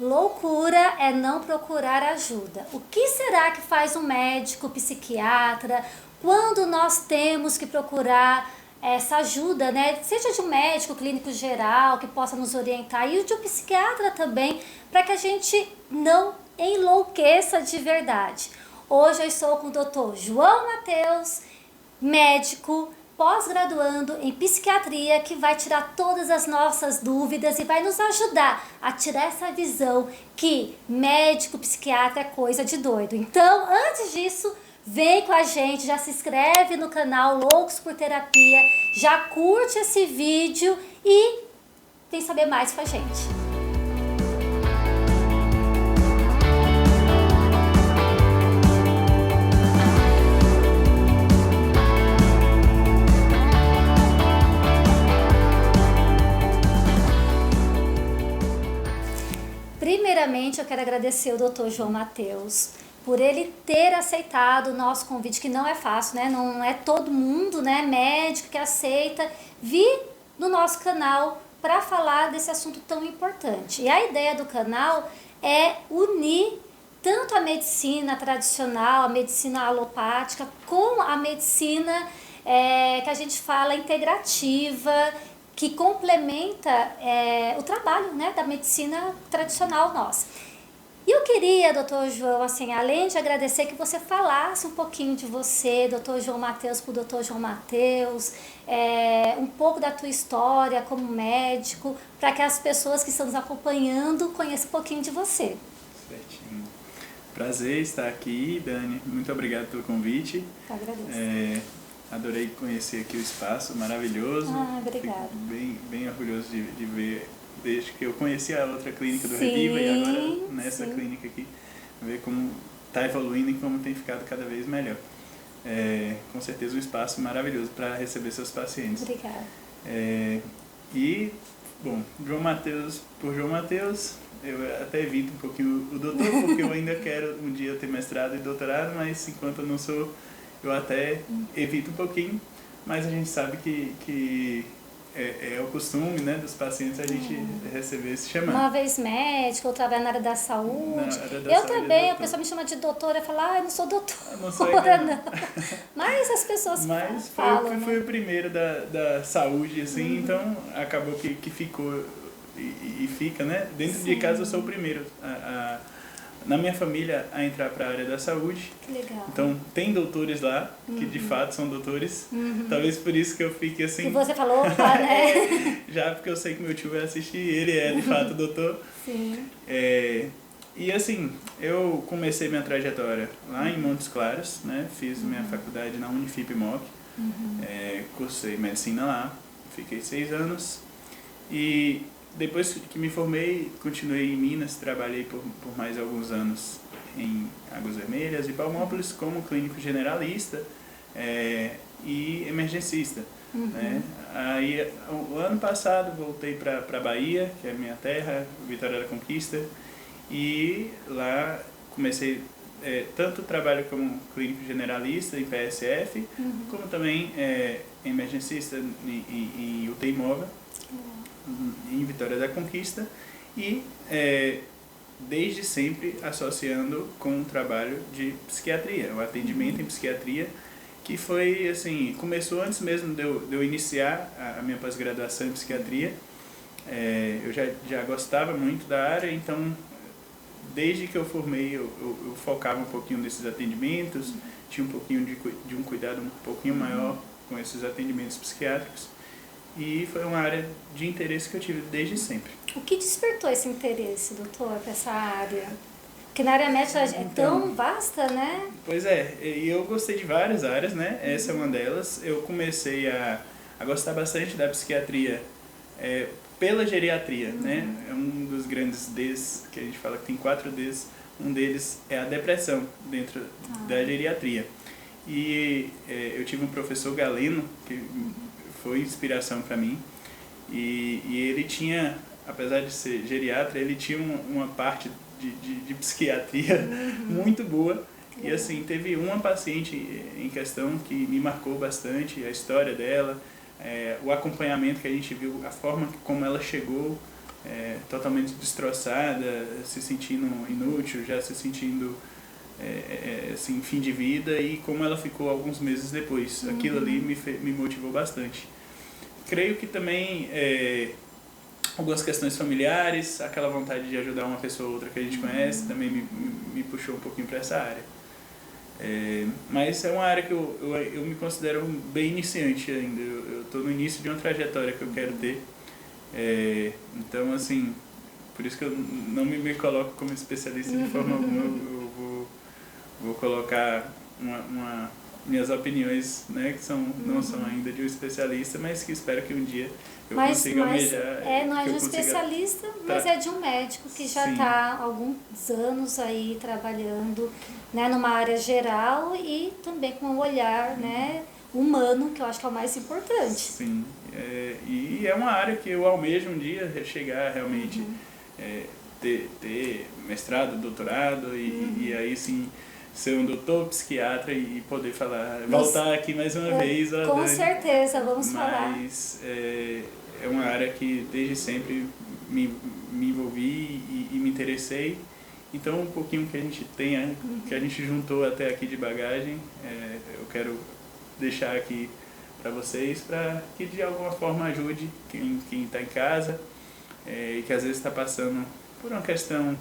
loucura é não procurar ajuda. O que será que faz um médico, psiquiatra, quando nós temos que procurar essa ajuda, né? Seja de um médico clínico geral que possa nos orientar e de um psiquiatra também, para que a gente não enlouqueça de verdade. Hoje eu estou com o Dr. João Mateus, médico, pós-graduando em psiquiatria, que vai tirar todas as nossas dúvidas e vai nos ajudar a tirar essa visão que médico, psiquiatra é coisa de doido. Então, antes disso, vem com a gente, já se inscreve no canal Loucos por Terapia, já curte esse vídeo e vem saber mais com a gente. Primeiramente, eu quero agradecer o Dr. João Mateus por ele ter aceitado o nosso convite, que não é fácil, né? Não é todo mundo, né, médico que aceita vir no nosso canal para falar desse assunto tão importante. E a ideia do canal é unir tanto a medicina tradicional, a medicina alopática, com a medicina que a gente fala integrativa, que complementa o trabalho, né, da medicina tradicional nossa. E eu queria, doutor João, assim, além de agradecer, que você falasse um pouquinho de você, doutor João Mateus, para o doutor João Mateus, um pouco da tua história como médico, para que as pessoas que estão nos acompanhando conheçam um pouquinho de você. Certinho. Prazer estar aqui, Dani. Muito obrigado pelo convite. Eu agradeço. Adorei conhecer aqui o espaço maravilhoso. Obrigada. Fico bem orgulhoso de ver, desde que eu conheci a outra clínica do Sim, Reviva e agora nessa sim. clínica aqui, ver como está evoluindo e como tem ficado cada vez melhor. Com certeza um espaço maravilhoso para receber seus pacientes. Obrigada. Bom, João Mateus, por João Mateus, eu até evito um pouquinho o doutor, porque eu ainda quero um dia ter mestrado e doutorado, mas enquanto eu não sou, eu até evito um pouquinho, mas a gente sabe que é o costume, né, dos pacientes a gente receber esse chamado. Uma vez médico, outra vez na área da saúde. Eu também, a pessoa me chama de doutora, eu falo, eu não sou doutora, não sou ainda não. Mas as pessoas falam. Foi o primeiro da saúde, assim, então acabou que ficou e fica, né? Dentro de casa eu sou o primeiro na minha família a entrar para a área da saúde. Que legal. Então tem doutores lá que de fato são doutores. Talvez por isso que eu fique assim. E você falou, opa, né? Já porque eu sei que meu tio vai assistir, ele é de fato doutor. Sim. E assim, eu comecei minha trajetória lá em Montes Claros, né? Fiz minha faculdade na Unifip-Moc, cursei medicina lá, fiquei 6 anos e depois que me formei, continuei em Minas, trabalhei por mais alguns anos em Águas Vermelhas e Palmópolis como clínico generalista e emergencista. Né? Aí, o ano passado, voltei para Bahia, que é a minha terra, Vitória da Conquista, e lá comecei tanto trabalho como clínico generalista em PSF, como também emergencista em UTI móvel, em Vitória da Conquista, e desde sempre associando com o trabalho de psiquiatria, o atendimento em psiquiatria, que foi assim, começou antes mesmo de eu iniciar a minha pós-graduação em psiquiatria. Eu já gostava muito da área, então desde que eu formei eu focava um pouquinho nesses atendimentos, tinha um pouquinho de um cuidado um pouquinho maior com esses atendimentos psiquiátricos, e foi uma área de interesse que eu tive desde sempre. O que despertou esse interesse, doutor, para essa área? Porque na área médica é tão vasta, né? Pois é, e eu gostei de várias áreas, né? Essa é uma delas. Eu comecei a gostar bastante da psiquiatria pela geriatria, né? É um dos grandes Ds, que a gente fala que tem 4 Ds. Um deles é a depressão dentro da geriatria. E eu tive um professor Galeno, que foi inspiração para mim, e ele tinha, apesar de ser geriatra, ele tinha uma parte de psiquiatria muito boa. E assim, teve uma paciente em questão que me marcou bastante, a história dela, o acompanhamento que a gente viu, a forma como ela chegou totalmente destroçada, se sentindo inútil, já se sentindo assim, fim de vida, e como ela ficou alguns meses depois. Aquilo ali me motivou bastante. Creio que também algumas questões familiares, aquela vontade de ajudar uma pessoa ou outra que a gente conhece, também me puxou um pouquinho para essa área. Mas é uma área que eu me considero bem iniciante ainda. Eu estou no início de uma trajetória que eu quero ter. Então, assim, por isso que eu não me coloco como especialista de forma alguma. Eu vou colocar minhas opiniões, né, que não são ainda de um especialista, mas que espero que um dia eu consiga almejar. Não é de um especialista, mas é de um médico que já está há alguns anos aí trabalhando, né, numa área geral e também com um olhar, né, humano, que eu acho que é o mais importante. Sim, e é uma área que eu almejo um dia chegar realmente, ter mestrado, doutorado e aí sim ser um doutor psiquiatra e poder voltar aqui mais uma vez. Com Dani, certeza, vamos falar. Mas é uma área que desde sempre me envolvi e me interessei. Então, um pouquinho que a gente tem, que a gente juntou até aqui de bagagem, eu quero deixar aqui para vocês, para que de alguma forma ajude quem está em casa e que às vezes está passando por uma questão,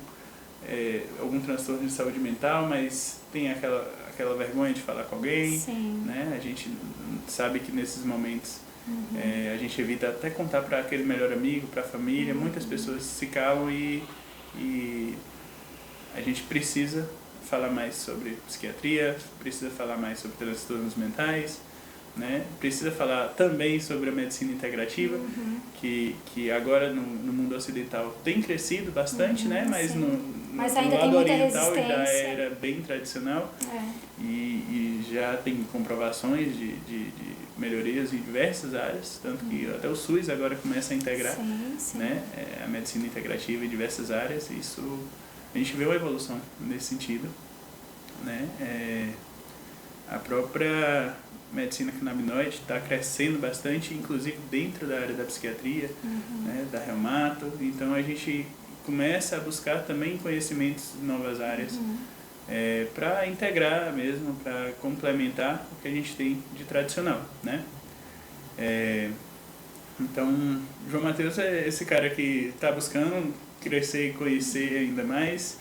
algum transtorno de saúde mental, mas tem aquela vergonha de falar com alguém, né? A gente sabe que nesses momentos a gente evita até contar para aquele melhor amigo, para a família. Muitas pessoas se calam e a gente precisa falar mais sobre psiquiatria, precisa falar mais sobre transtornos mentais, né? Precisa falar também sobre a medicina integrativa, que agora no mundo ocidental tem crescido bastante, né? Mas ainda no tem lado muita oriental já resistência. era bem tradicional e já tem comprovações de melhorias em diversas áreas, tanto que até o SUS agora começa a integrar né, a medicina integrativa em diversas áreas. Isso, a gente vê uma evolução nesse sentido, né? A própria medicina canabinoide está crescendo bastante, inclusive dentro da área da psiquiatria, né, da reumato. Então a gente começa a buscar também conhecimentos de novas áreas para integrar mesmo, para complementar o que a gente tem de tradicional, né? Então, João Mateus é esse cara que está buscando crescer e conhecer ainda mais,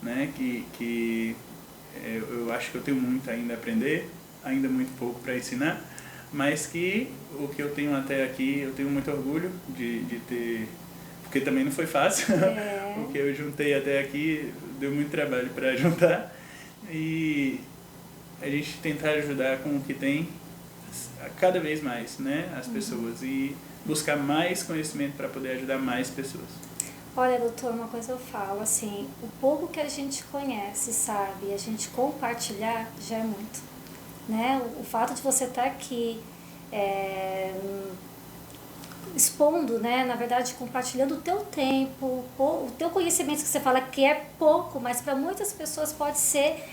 né? Que eu acho que eu tenho muito ainda a aprender, ainda muito pouco para ensinar, mas que o que eu tenho até aqui, eu tenho muito orgulho de ter, porque também não foi fácil, o que eu juntei até aqui deu muito trabalho para juntar, e a gente tentar ajudar com o que tem cada vez mais, né, as pessoas, e buscar mais conhecimento para poder ajudar mais pessoas. Olha, doutor, uma coisa eu falo, assim, o pouco que a gente conhece, sabe, a gente compartilhar já é muito, né? O fato de você estar aqui expondo, né, na verdade, compartilhando o teu tempo, o teu conhecimento, que você fala que é pouco, mas para muitas pessoas pode ser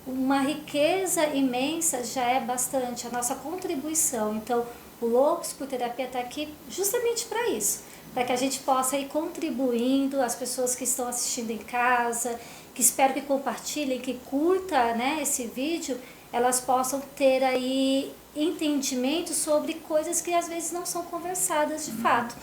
uma riqueza imensa, já é bastante, a nossa contribuição. Então, o Loucos por Terapia está aqui justamente para isso, para que a gente possa ir contribuindo, as pessoas que estão assistindo em casa, que espero que compartilhem, que curtam, né, esse vídeo, elas possam ter aí entendimento sobre coisas que às vezes não são conversadas de fato.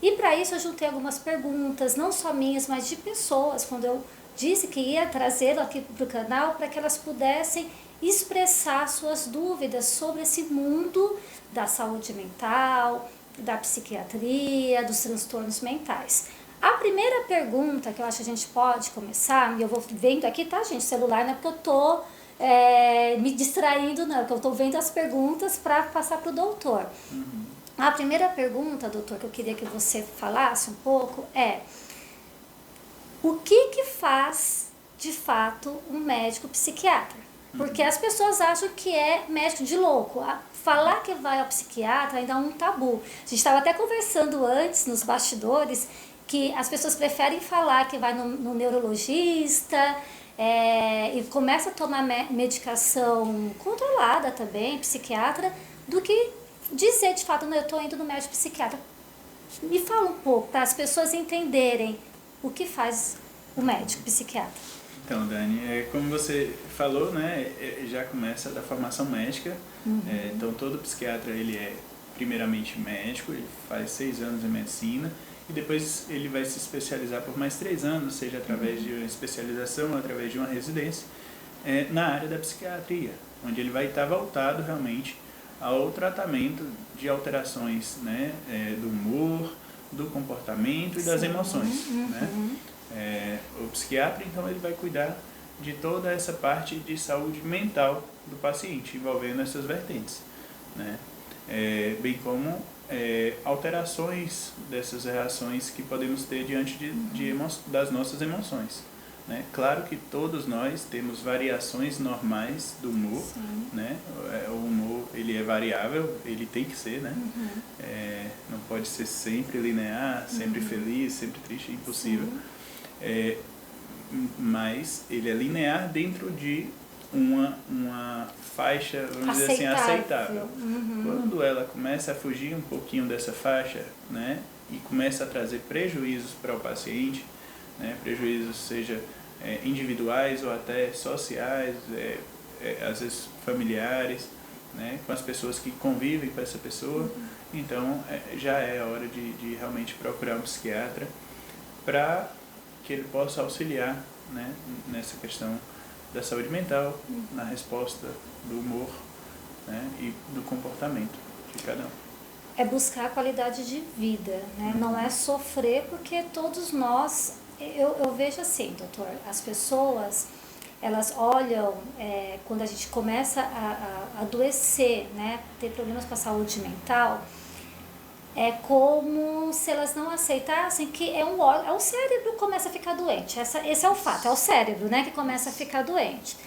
E para isso eu juntei algumas perguntas, não só minhas, mas de pessoas, quando eu disse que ia trazê-lo aqui para o canal, para que elas pudessem expressar suas dúvidas sobre esse mundo da saúde mental, da psiquiatria, dos transtornos mentais. A primeira pergunta que eu acho que a gente pode começar, e eu vou vendo aqui, tá, gente, celular, não é porque eu tô me distraindo, não, é que eu tô vendo as perguntas para passar para o doutor. A primeira pergunta, doutor, que eu queria que você falasse um pouco é: o que faz, de fato, um médico psiquiatra? Porque as pessoas acham que é médico de louco. Falar que vai ao psiquiatra ainda é um tabu. A gente estava até conversando antes, nos bastidores, que as pessoas preferem falar que vai no neurologista e começa a tomar medicação controlada também, psiquiatra, do que dizer de fato, não, eu estou indo no médico psiquiatra. Me fala um pouco, para as pessoas entenderem o que faz o médico psiquiatra. Então, Dani, como você falou, né, já começa da formação médica. Então, todo psiquiatra, ele é primeiramente médico, ele faz 6 anos de medicina e depois ele vai se especializar por mais 3 anos, seja através de uma especialização ou através de uma residência, na área da psiquiatria, onde ele vai estar voltado realmente ao tratamento de alterações, né, do humor, do comportamento e das emoções. Né? O psiquiatra, então, ele vai cuidar de toda essa parte de saúde mental do paciente, envolvendo essas vertentes, né? Bem como alterações dessas reações que podemos ter diante das nossas emoções. Né? Claro que todos nós temos variações normais do humor, né? O humor, ele é variável, ele tem que ser, né? Não pode ser sempre linear, sempre feliz, sempre triste, é impossível. Mas ele é linear dentro de uma faixa, vamos dizer assim, aceitável. Quando ela começa a fugir um pouquinho dessa faixa, né? E começa a trazer prejuízos para o paciente, né? Prejuízos seja individuais ou até sociais, às vezes familiares, né, com as pessoas que convivem com essa pessoa. Então já é hora de realmente procurar um psiquiatra para que ele possa auxiliar, né, nessa questão da saúde mental, na resposta do humor, né, e do comportamento de cada um. É buscar a qualidade de vida, né? Não é sofrer, porque todos nós, eu vejo assim, doutor, as pessoas, elas olham, quando a gente começa a adoecer, né, ter problemas com a saúde mental, é como se elas não aceitassem que o cérebro começa a ficar doente. Esse é o fato, é o cérebro, né, que começa a ficar doente.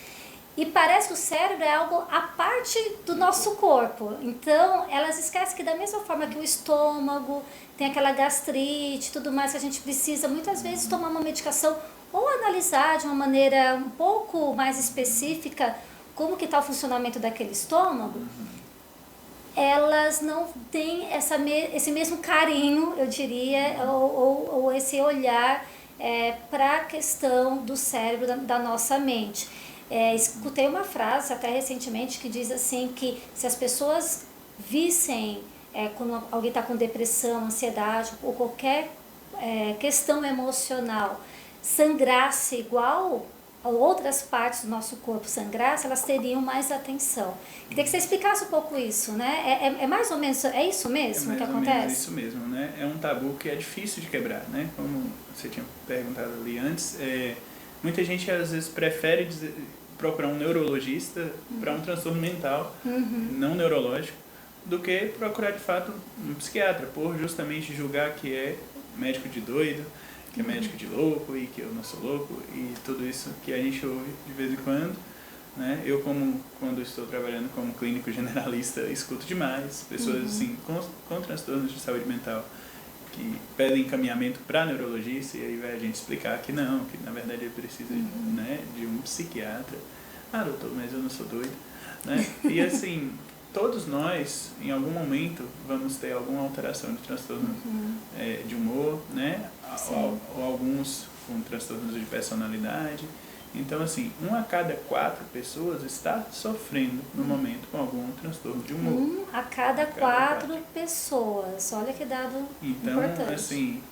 E parece que o cérebro é algo à parte do nosso corpo. Então, elas esquecem que da mesma forma que o estômago tem aquela gastrite e tudo mais, que a gente precisa muitas vezes tomar uma medicação ou analisar de uma maneira um pouco mais específica como que está o funcionamento daquele estômago, elas não têm esse mesmo carinho, eu diria, ou esse olhar para a questão do cérebro, da nossa mente. Escutei uma frase até recentemente que diz assim que se as pessoas vissem quando alguém está com depressão, ansiedade ou qualquer questão emocional sangrasse igual a outras partes do nosso corpo sangrasse, elas teriam mais atenção. Queria que você explicasse um pouco isso, né? É mais ou menos, é isso mesmo que acontece? É isso mesmo, né? É um tabu que é difícil de quebrar, né? Como você tinha perguntado ali antes, muita gente às vezes prefere procurar um neurologista para um transtorno mental, não neurológico, do que procurar de fato um psiquiatra, por justamente julgar que é médico de doido, que é médico de louco e que eu não sou louco e tudo isso que a gente ouve de vez em quando, né? Eu, quando estou trabalhando como clínico generalista, escuto demais pessoas assim com transtornos de saúde mental que pedem encaminhamento para neurologista e aí vai a gente explicar que não, que na verdade ele precisa né, de um psiquiatra. Ah, doutor, mas eu não sou doido, né? E assim, todos nós, em algum momento, vamos ter alguma alteração de transtorno de humor, né? Ou alguns com transtornos de personalidade. Então, assim, 1 a cada 4 pessoas está sofrendo no momento com algum transtorno de humor. 1 a cada 4 pessoas. Olha que dado importante. Então, assim,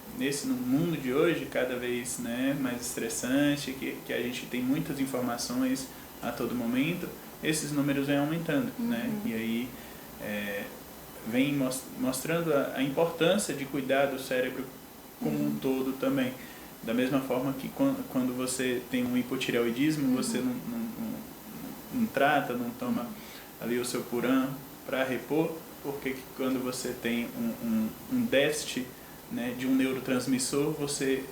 no mundo de hoje, cada vez, né, mais estressante, que a gente tem muitas informações a todo momento, esses números vêm aumentando, né? E aí vem mostrando a importância de cuidar do cérebro como um todo também. Da mesma forma que quando você tem um hipotireoidismo, você não trata, não toma ali o seu Puran para repor, porque quando você tem um déficit, né, de um neurotransmissor, você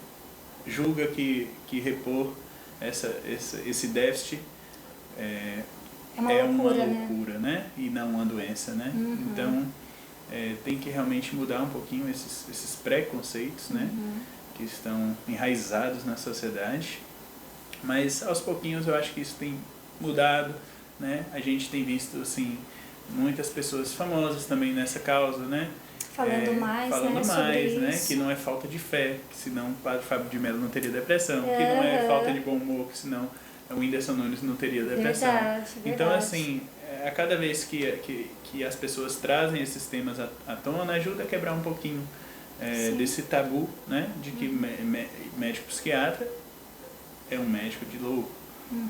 julga que repor esse déficit é uma loucura, né? E não uma doença, né? Então, tem que realmente mudar um pouquinho esses preconceitos, né? Que estão enraizados na sociedade. Mas, aos pouquinhos, eu acho que isso tem mudado, né? A gente tem visto, assim, muitas pessoas famosas também nessa causa, né? falando mais, falando né, mais, sobre né? isso. Que não é falta de fé, que senão o Padre Fábio de Mello não teria depressão, que não é falta de bom humor, que senão o Whindersson Nunes não teria depressão. Verdade. Então, assim, a cada vez que as pessoas trazem esses temas à tona, ajuda a quebrar um pouquinho desse tabu, né? De que médico psiquiatra é um médico de louco,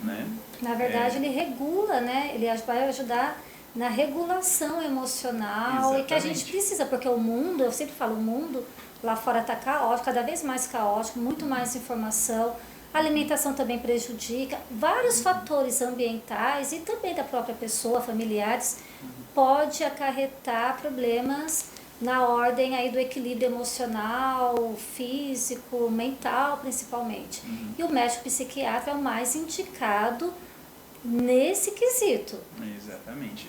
né? Na verdade, ele regula, né? Ele vai ajudar na regulação emocional. Exatamente. E que a gente precisa, porque o mundo, eu sempre falo, o mundo lá fora está caótico, cada vez mais caótico, muito mais informação. A alimentação também prejudica. Vários fatores ambientais e também da própria pessoa, familiares, pode acarretar problemas na ordem aí do equilíbrio emocional, físico, mental principalmente. E o médico psiquiatra é o mais indicado nesse quesito. Exatamente.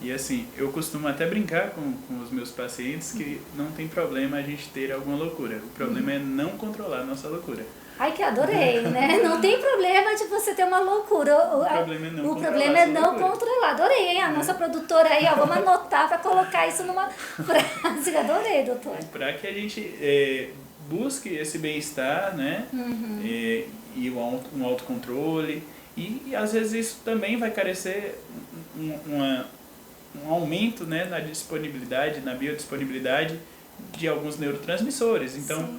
E assim, eu costumo até brincar com os meus pacientes que não tem problema a gente ter alguma loucura. O problema é não controlar a nossa loucura. Ai, que adorei, né? Não tem problema de você ter uma loucura. O problema é não controlar. Adorei, hein? A nossa produtora aí, ó, vamos anotar para colocar isso numa frase. Adorei, doutor. Para que a gente busque esse bem-estar, né? E um autocontrole. E às vezes isso também vai carecer um aumento, né, na disponibilidade, na biodisponibilidade de alguns neurotransmissores. Então,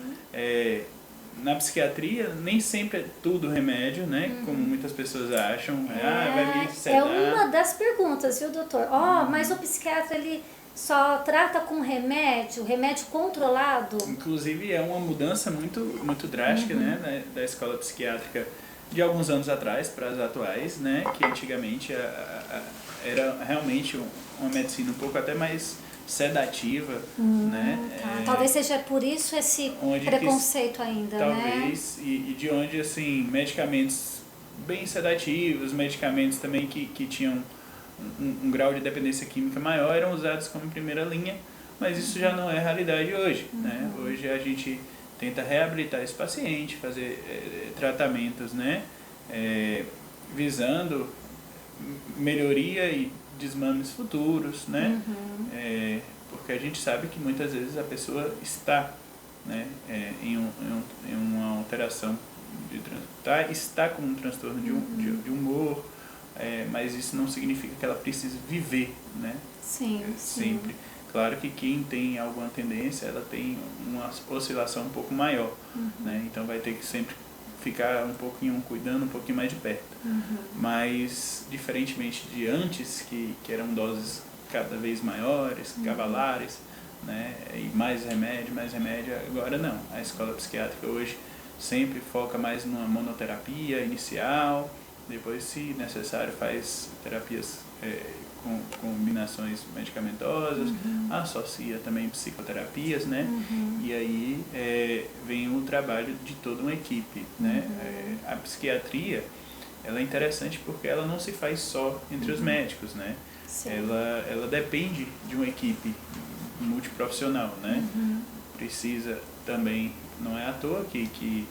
na psiquiatria, nem sempre é tudo remédio, né? Como muitas pessoas acham. Vai me sedar. É uma das perguntas, viu, doutor? Mas o psiquiatra, ele só trata com remédio controlado? Inclusive, é uma mudança muito, muito drástica, né, da escola psiquiátrica de alguns anos atrás para as atuais, né? Que antigamente era realmente uma medicina um pouco até mais sedativa, né? Talvez seja por isso esse preconceito ainda, talvez, né? E de onde, assim, medicamentos bem sedativos, medicamentos também que tinham um grau de dependência química maior eram usados como primeira linha, mas isso já não é realidade hoje, né? Hoje a gente tenta reabilitar esse paciente, fazer tratamentos, né? Visando melhoria e desmames futuros, né? Porque a gente sabe que muitas vezes a pessoa está, né, em uma alteração está com um transtorno de humor, mas isso não significa que ela precise viver, né? Sim. Sempre. Claro que quem tem alguma tendência, ela tem uma oscilação um pouco maior, né? Então vai ter que sempre ficar um pouquinho cuidando um pouquinho mais de perto. Mas, diferentemente de antes, que eram doses cada vez maiores, cavalares, né? E mais remédio, agora não. A escola psiquiátrica hoje sempre foca mais numa monoterapia inicial, depois, se necessário, faz terapias com combinações medicamentosas, associa também psicoterapias, né? E aí vem o trabalho de toda uma equipe, né? A psiquiatria, ela é interessante porque ela não se faz só entre os médicos, né? Ela depende de uma equipe multiprofissional, né? Precisa também, não é à toa que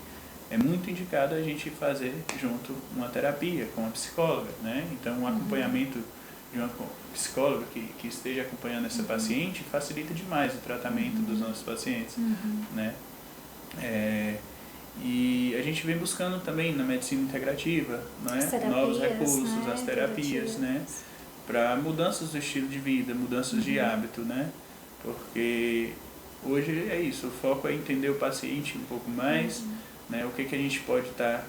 é muito indicado a gente fazer junto uma terapia com a psicóloga, né? Então, um acompanhamento de uma psicóloga que esteja acompanhando essa paciente facilita demais o tratamento dos nossos pacientes, né? E a gente vem buscando também na medicina integrativa, né, novos recursos, né, as terapias, né, para mudanças do estilo de vida, mudanças de hábito, né? Porque hoje é isso, o foco é entender o paciente um pouco mais, né, o que a gente pode estar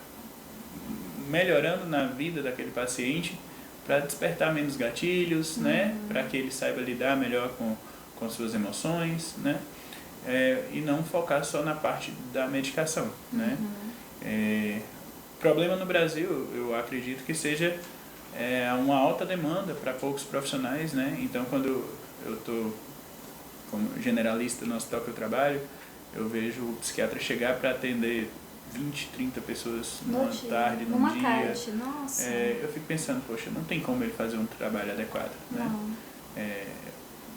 melhorando na vida daquele paciente para despertar menos gatilhos, né, para que ele saiba lidar melhor com suas emoções, né, e não focar só na parte da medicação, né. Problema no Brasil, eu acredito que seja uma alta demanda para poucos profissionais, né. Então, quando eu estou como generalista no hospital que eu trabalho, eu vejo o psiquiatra chegar para atender 20, 30 pessoas numa tarde, num dia. Tarde, nossa. Eu fico pensando, poxa, não tem como ele fazer um trabalho adequado, né?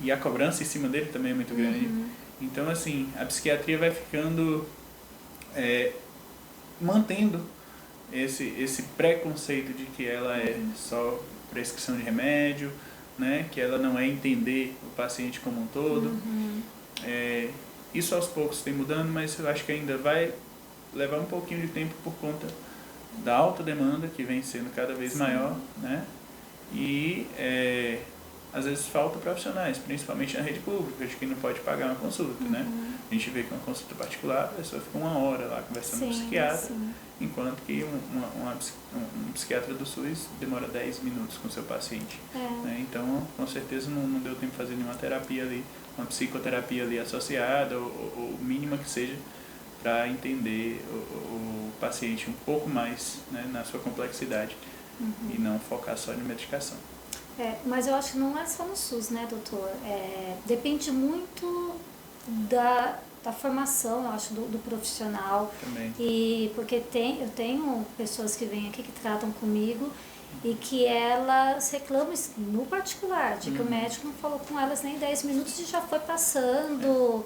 E a cobrança em cima dele também é muito grande. Então, assim, a psiquiatria vai ficando, mantendo esse preconceito de que ela é só prescrição de remédio, né? Que ela não é entender o paciente como um todo. Isso aos poucos tem mudando, mas eu acho que ainda vai levar um pouquinho de tempo por conta da alta demanda que vem sendo cada vez maior, né? E às vezes falta profissionais, principalmente na rede pública, de quem não pode pagar uma consulta, né? A gente vê que uma consulta particular, a pessoa fica 1 hora lá conversando com o psiquiatra, enquanto que um psiquiatra do SUS demora 10 minutos com o seu paciente. Né? Então, com certeza não deu tempo de fazer nenhuma terapia ali, uma psicoterapia ali associada, ou mínima que seja, para entender o paciente um pouco mais, né, na sua complexidade e não focar só em medicação. Mas eu acho que não é só no SUS, né, doutor? Depende muito da formação, eu acho, do profissional. Também. E porque eu tenho pessoas que vêm aqui que tratam comigo e que elas reclamam no particular, de que o médico não falou com elas nem 10 minutos e já foi passando,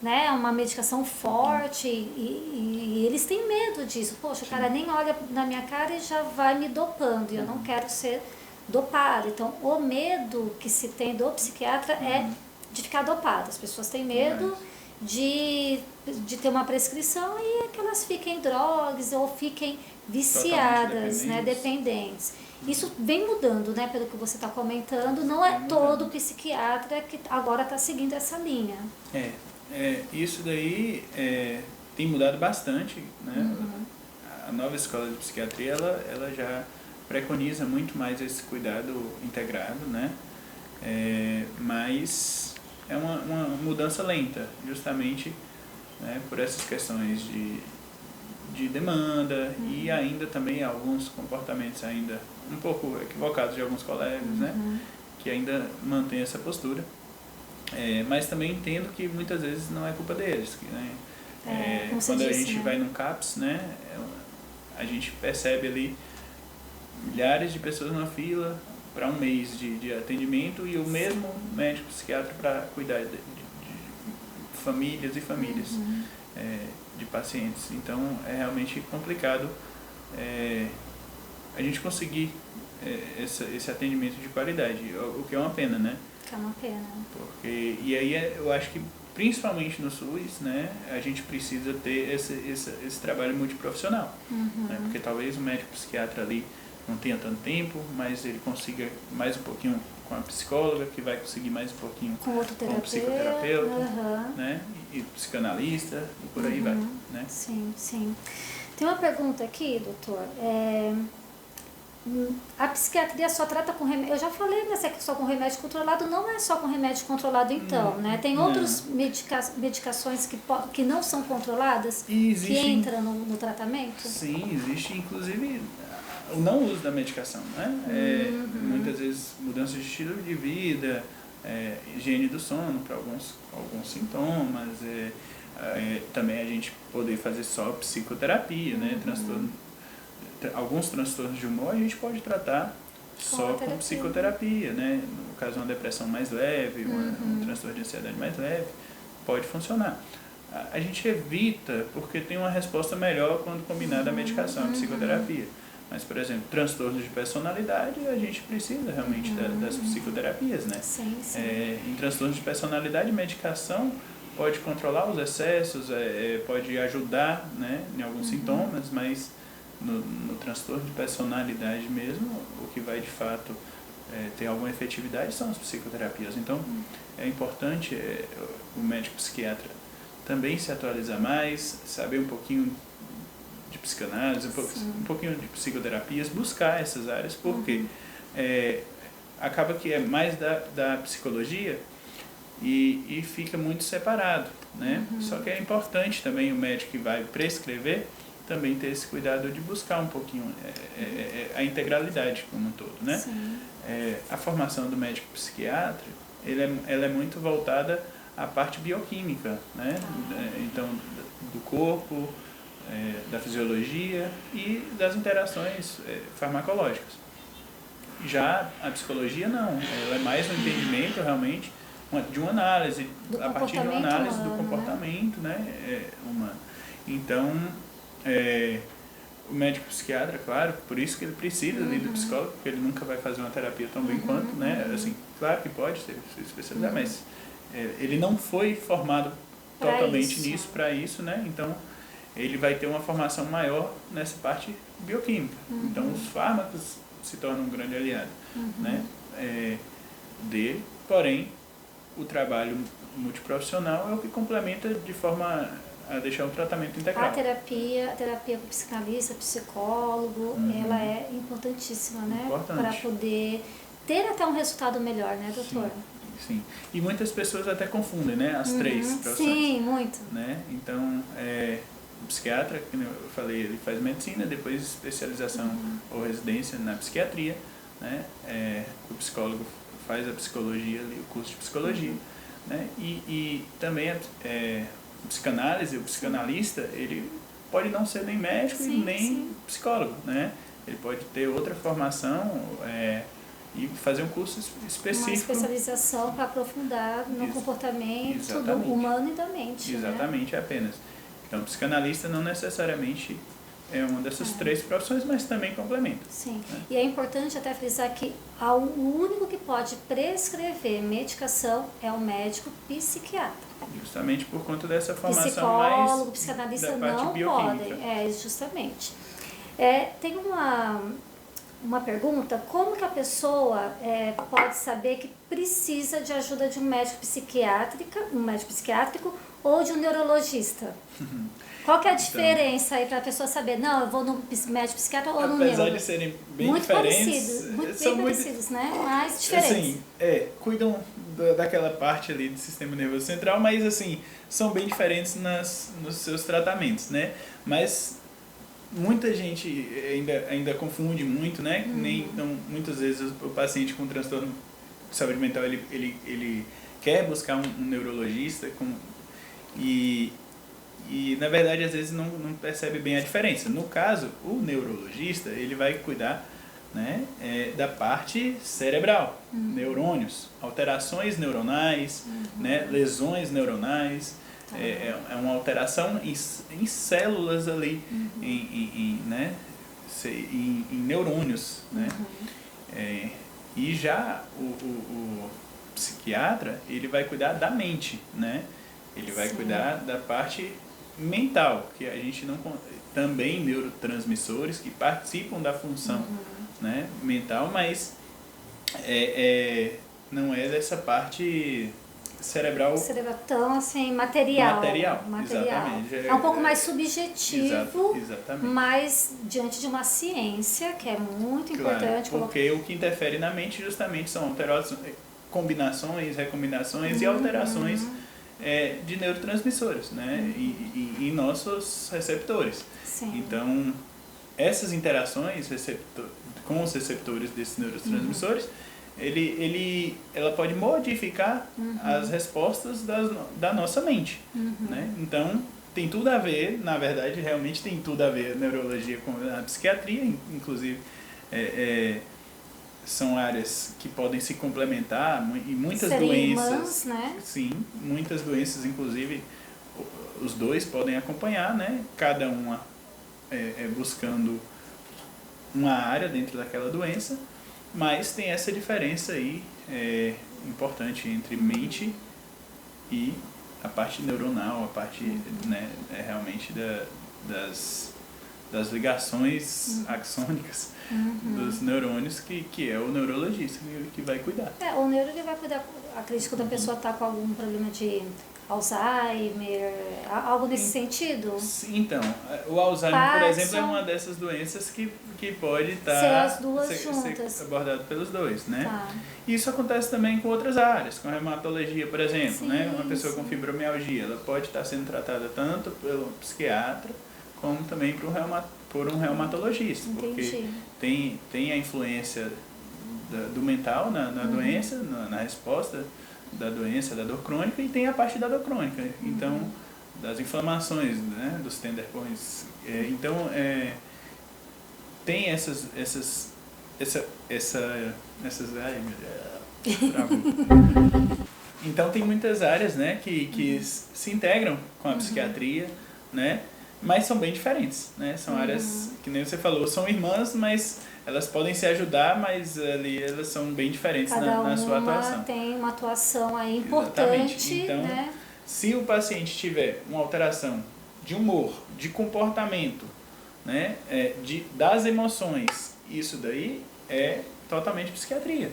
né, uma medicação forte e eles têm medo disso. Poxa, o cara nem olha na minha cara e já vai me dopando e eu não quero ser dopado. Então, o medo que se tem do psiquiatra é de ficar dopado. As pessoas têm medo de ter uma prescrição e que elas fiquem drogas ou fiquem viciadas, né, dependentes. Isso vem mudando, né, pelo que você está comentando. Não é todo psiquiatra que agora está seguindo essa linha. Isso daí tem mudado bastante, né? A nova escola de psiquiatria, ela já preconiza muito mais esse cuidado integrado, né? Mas é uma mudança lenta, justamente, né, por essas questões de demanda e ainda também alguns comportamentos ainda um pouco equivocados de alguns colegas, né, que ainda mantêm essa postura. Mas também entendo que muitas vezes não é culpa deles. Né? Quando a gente vai num CAPS, né, a gente percebe ali milhares de pessoas na fila para um mês de atendimento e o mesmo médico psiquiatra para cuidar de famílias e famílias de pacientes. Então é realmente complicado a gente conseguir esse atendimento de qualidade, o que é uma pena, né? Que é uma pena. E aí eu acho que principalmente no SUS, né, a gente precisa ter esse trabalho multiprofissional, né? Porque talvez o médico psiquiatra ali não tenha tanto tempo, mas ele consiga mais um pouquinho com a psicóloga, que vai conseguir mais um pouquinho com o psicoterapeuta, né, e psicanalista, e por aí vai. Né? Sim, sim. Tem uma pergunta aqui, doutor. A psiquiatria só trata com remédio. Eu já falei nessa que só com remédio controlado, não é só com remédio controlado então, né? Tem outras medicações que não são controladas que entram no tratamento? Sim, existe inclusive o não uso da medicação, né? Muitas vezes mudança de estilo de vida, higiene do sono para alguns sintomas, também a gente poder fazer só psicoterapia, né? Alguns transtornos de humor a gente pode tratar só com psicoterapia, né? No caso, uma depressão mais leve, um transtorno de ansiedade mais leve, pode funcionar. A gente evita porque tem uma resposta melhor quando combinada a medicação, a psicoterapia. Mas, por exemplo, transtornos de personalidade, a gente precisa realmente das psicoterapias, né? Sim, sim. Em transtornos de personalidade, medicação pode controlar os excessos, pode ajudar, né, em alguns sintomas, mas no transtorno de personalidade mesmo, o que vai de fato ter alguma efetividade são as psicoterapias. Então, é importante o médico psiquiatra também se atualizar mais, saber um pouquinho de psicanálise, um pouquinho de psicoterapias, buscar essas áreas, porque acaba que é mais da psicologia e fica muito separado, né? Só que é importante também o médico que vai prescrever também ter esse cuidado de buscar um pouquinho a integralidade como um todo, né? A formação do médico psiquiatra, ela é muito voltada à parte bioquímica, né? Então, do corpo, da fisiologia e das interações farmacológicas. Já a psicologia não, ela é mais um entendimento realmente de uma análise, a partir de uma análise do comportamento, né, humano. Então, o médico psiquiatra, claro, por isso que ele precisa ali do psicólogo, porque ele nunca vai fazer uma terapia tão bem quanto, né? Assim, claro que pode se especializar, mas ele não foi formado totalmente nisso, para isso, né? Então, ele vai ter uma formação maior nessa parte bioquímica. Então, os fármacos se tornam um grande aliado, né? Dele, porém, o trabalho multiprofissional é o que complementa de forma a deixar o tratamento integral. A terapia com psicanalista, psicólogo, ela é importantíssima, né? Para poder ter até um resultado melhor, né, doutor? Sim. E muitas pessoas até confundem, né, as três profissões. Sim, muito. Né? Então, o psiquiatra, como eu falei, ele faz medicina, depois especialização ou residência na psiquiatria, né? O psicólogo faz a psicologia, o curso de psicologia, né? E também o psicanálise, o psicanalista, ele pode não ser nem médico e nem psicólogo, né? Ele pode ter outra formação e fazer um curso específico. Uma especialização para aprofundar no comportamento do humano e da mente. Exatamente, né? Apenas. Então, psicanalista não necessariamente é uma dessas três profissões, mas também complementa. Sim, né? E é importante até frisar que o único que pode prescrever medicação é o médico psiquiatra. Justamente por conta dessa formação Psicólogo, mais psicanalista da parte não bioquímica. podem. Justamente. Tem uma pergunta, como que a pessoa pode saber que precisa de ajuda de um médico psiquiátrico ou de um neurologista? Qual que é a diferença aí para a pessoa saber, não, eu vou no médico psiquiatra ou no neuro? Apesar de serem bem muito diferentes, bem parecidos, né? Mas diferentes. Assim, cuidam daquela parte ali do sistema nervoso central, mas assim, são bem diferentes nos seus tratamentos, né? Mas muita gente ainda confunde muito, né? Então, muitas vezes o paciente com transtorno de saúde mental, ele quer buscar um neurologista e na verdade às vezes não percebe bem a diferença. No caso, o neurologista, ele vai cuidar, né, da parte cerebral, neurônios, alterações neuronais, né, lesões neuronais, uma alteração em células ali, né, em neurônios, né? E já o psiquiatra, ele vai cuidar da mente, né? Ele vai cuidar da parte mental, que a gente não... Também neurotransmissores que participam da função né, mental, mas não é dessa parte cerebral tão assim, material, exatamente. É um pouco mais subjetivo, exatamente. Mas diante de uma ciência que é muito importante. Porque o que interfere na mente justamente são combinações, recombinações e alterações de neurotransmissores, né? E nossos receptores. Sim. Então, essas interações com os receptores desses neurotransmissores, ela pode modificar as respostas da nossa mente, né? Então, tem tudo a ver, na verdade, realmente tem tudo a ver a neurologia com a psiquiatria, inclusive são áreas que podem se complementar e muitas doenças, irmãs, né? Sim, muitas doenças, inclusive, os dois podem acompanhar, né? Cada uma buscando uma área dentro daquela doença, mas tem essa diferença aí importante entre mente e a parte neuronal, a parte né, realmente das ligações axônicas dos neurônios, que é o neurologista que vai cuidar. O neuro ele vai cuidar, acredito que quando a pessoa está com algum problema de Alzheimer, algo nesse sentido? Então, o Alzheimer, por exemplo, é uma dessas doenças que pode ser abordado pelos dois, né? Tá. Isso acontece também com outras áreas, com a reumatologia, por exemplo, né? Uma pessoa com fibromialgia, ela pode estar sendo tratada tanto pelo psiquiatra, como também por um reumatologista. Entendi. Porque tem a influência do mental na doença, na resposta da doença, da dor crônica, e tem a parte da dor crônica, então, das inflamações, né, dos tender points. Então, tem essas então, tem muitas áreas, né, que se integram com a psiquiatria, né, mas são bem diferentes, né? São áreas, que nem você falou, são irmãs, mas elas podem se ajudar, mas ali elas são bem diferentes na sua atuação. Tem uma atuação aí importante, exatamente. Então, né? se o paciente tiver uma alteração de humor, de comportamento, né, das emoções, isso daí é totalmente psiquiatria.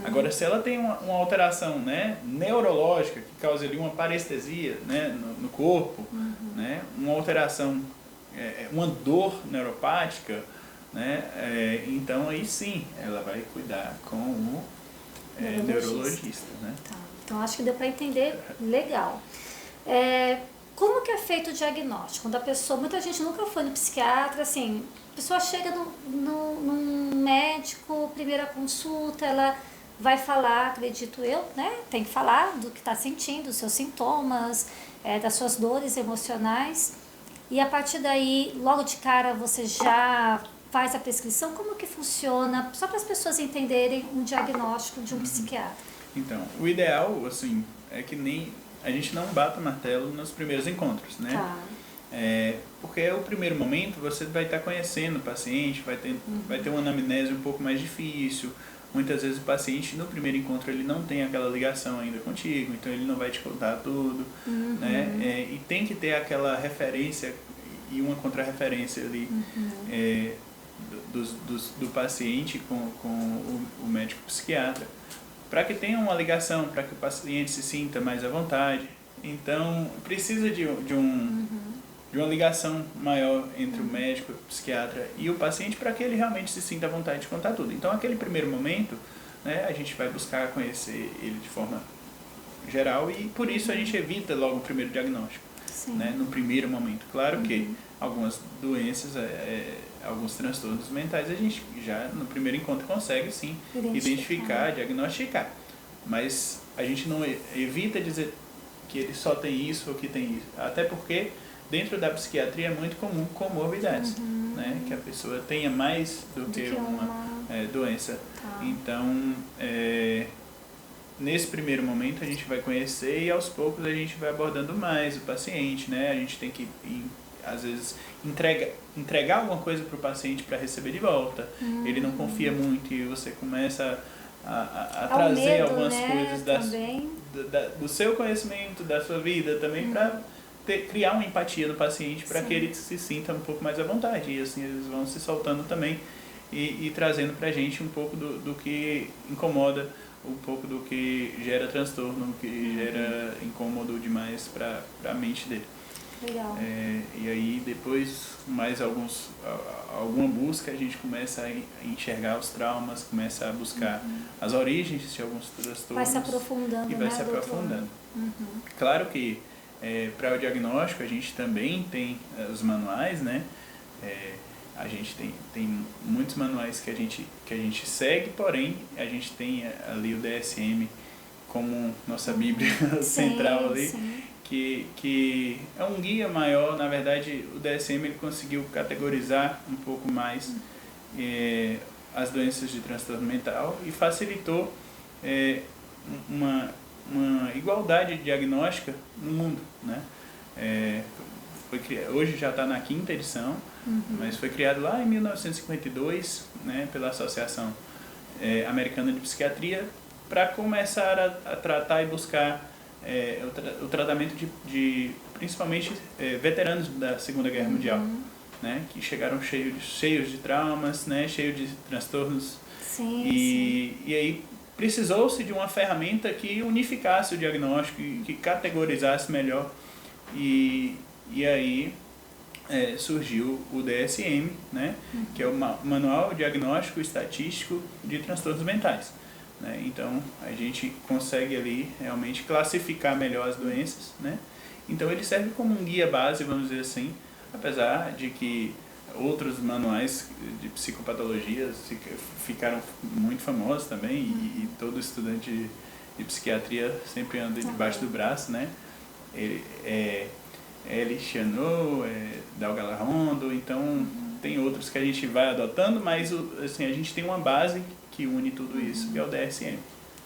Agora, se ela tem uma alteração, né, neurológica, que causa ali uma parestesia, né, no corpo, né, uma alteração, uma dor neuropática, né, então aí sim ela vai cuidar com o neurologista. Né? Tá. Então acho que deu para entender legal. Como que é feito o diagnóstico? Quando a pessoa, muita gente nunca foi no psiquiatra, assim, a pessoa chega num médico, primeira consulta, ela vai falar, acredito eu, né? Tem que falar do que está sentindo, dos seus sintomas, das suas dores emocionais. E a partir daí, logo de cara, você já faz a prescrição. Como que funciona? Só para as pessoas entenderem um diagnóstico de um psiquiatra. Então, o ideal, assim, é que a gente não bata o martelo nos primeiros encontros, né? Tá. Porque é o primeiro momento, você vai estar conhecendo o paciente, vai ter uma anamnese um pouco mais difícil. Muitas vezes o paciente, no primeiro encontro, ele não tem aquela ligação ainda contigo, então ele não vai te contar tudo, né? E tem que ter aquela referência e uma contrarreferência ali do paciente com o médico psiquiatra, para que tenha uma ligação, para que o paciente se sinta mais à vontade. Então, precisa de uma ligação maior entre o médico, o psiquiatra e o paciente, para que ele realmente se sinta à vontade de contar tudo. Então, aquele primeiro momento, né, a gente vai buscar conhecer ele de forma geral e, por isso, a gente evita logo o primeiro diagnóstico, né, no primeiro momento. Claro que algumas doenças, alguns transtornos mentais, a gente já no primeiro encontro consegue sim identificar, diagnosticar, mas a gente não evita dizer que ele só tem isso ou que tem isso, até porque dentro da psiquiatria é muito comum comorbidades, né, que a pessoa tenha mais do que uma doença. Então, nesse primeiro momento a gente vai conhecer e aos poucos a gente vai abordando mais o paciente, né? A gente tem que, às vezes, entregar alguma coisa para o paciente para receber de volta. Ele não confia muito e você começa a trazer medo, algumas né? coisas do seu conhecimento, da sua vida também, para criar uma empatia no paciente, para que ele se sinta um pouco mais à vontade. E assim eles vão se soltando também e trazendo para a gente um pouco do que incomoda, um pouco do que gera transtorno, que gera incômodo demais para a mente dele. Legal. E aí depois, mais alguma busca, a gente começa a enxergar os traumas, começa a buscar as origens de alguns transtornos. Vai se aprofundando, e vai né, se aprofundando. Claro que para o diagnóstico a gente também tem os manuais, né? A gente tem muitos manuais que a gente segue, porém a gente tem ali o DSM como nossa bíblia central ali, que é um guia maior. Na verdade, o DSM ele conseguiu categorizar um pouco mais as doenças de transtorno mental e facilitou uma igualdade diagnóstica no mundo, né? Hoje já está na 5ª edição, mas foi criado lá em 1952, né, pela Associação Americana de Psiquiatria, para começar a tratar e buscar o tratamento de principalmente veteranos da Segunda Guerra Mundial, né, que chegaram cheios de traumas, né, cheios de transtornos. E aí precisou-se de uma ferramenta que unificasse o diagnóstico, que categorizasse melhor. E aí surgiu o DSM, né, que é o Manual Diagnóstico Estatístico de Transtornos Mentais. Né? Então, a gente consegue ali realmente classificar melhor as doenças. Né? Então, ele serve como um guia base, vamos dizer assim, apesar de que outros manuais de psicopatologias ficaram muito famosos também, e todo estudante de psiquiatria sempre anda debaixo do braço, né? Elie Chanot, Dalgal Rondo, então tem outros que a gente vai adotando, mas assim, a gente tem uma base que une tudo isso, que é o DSM.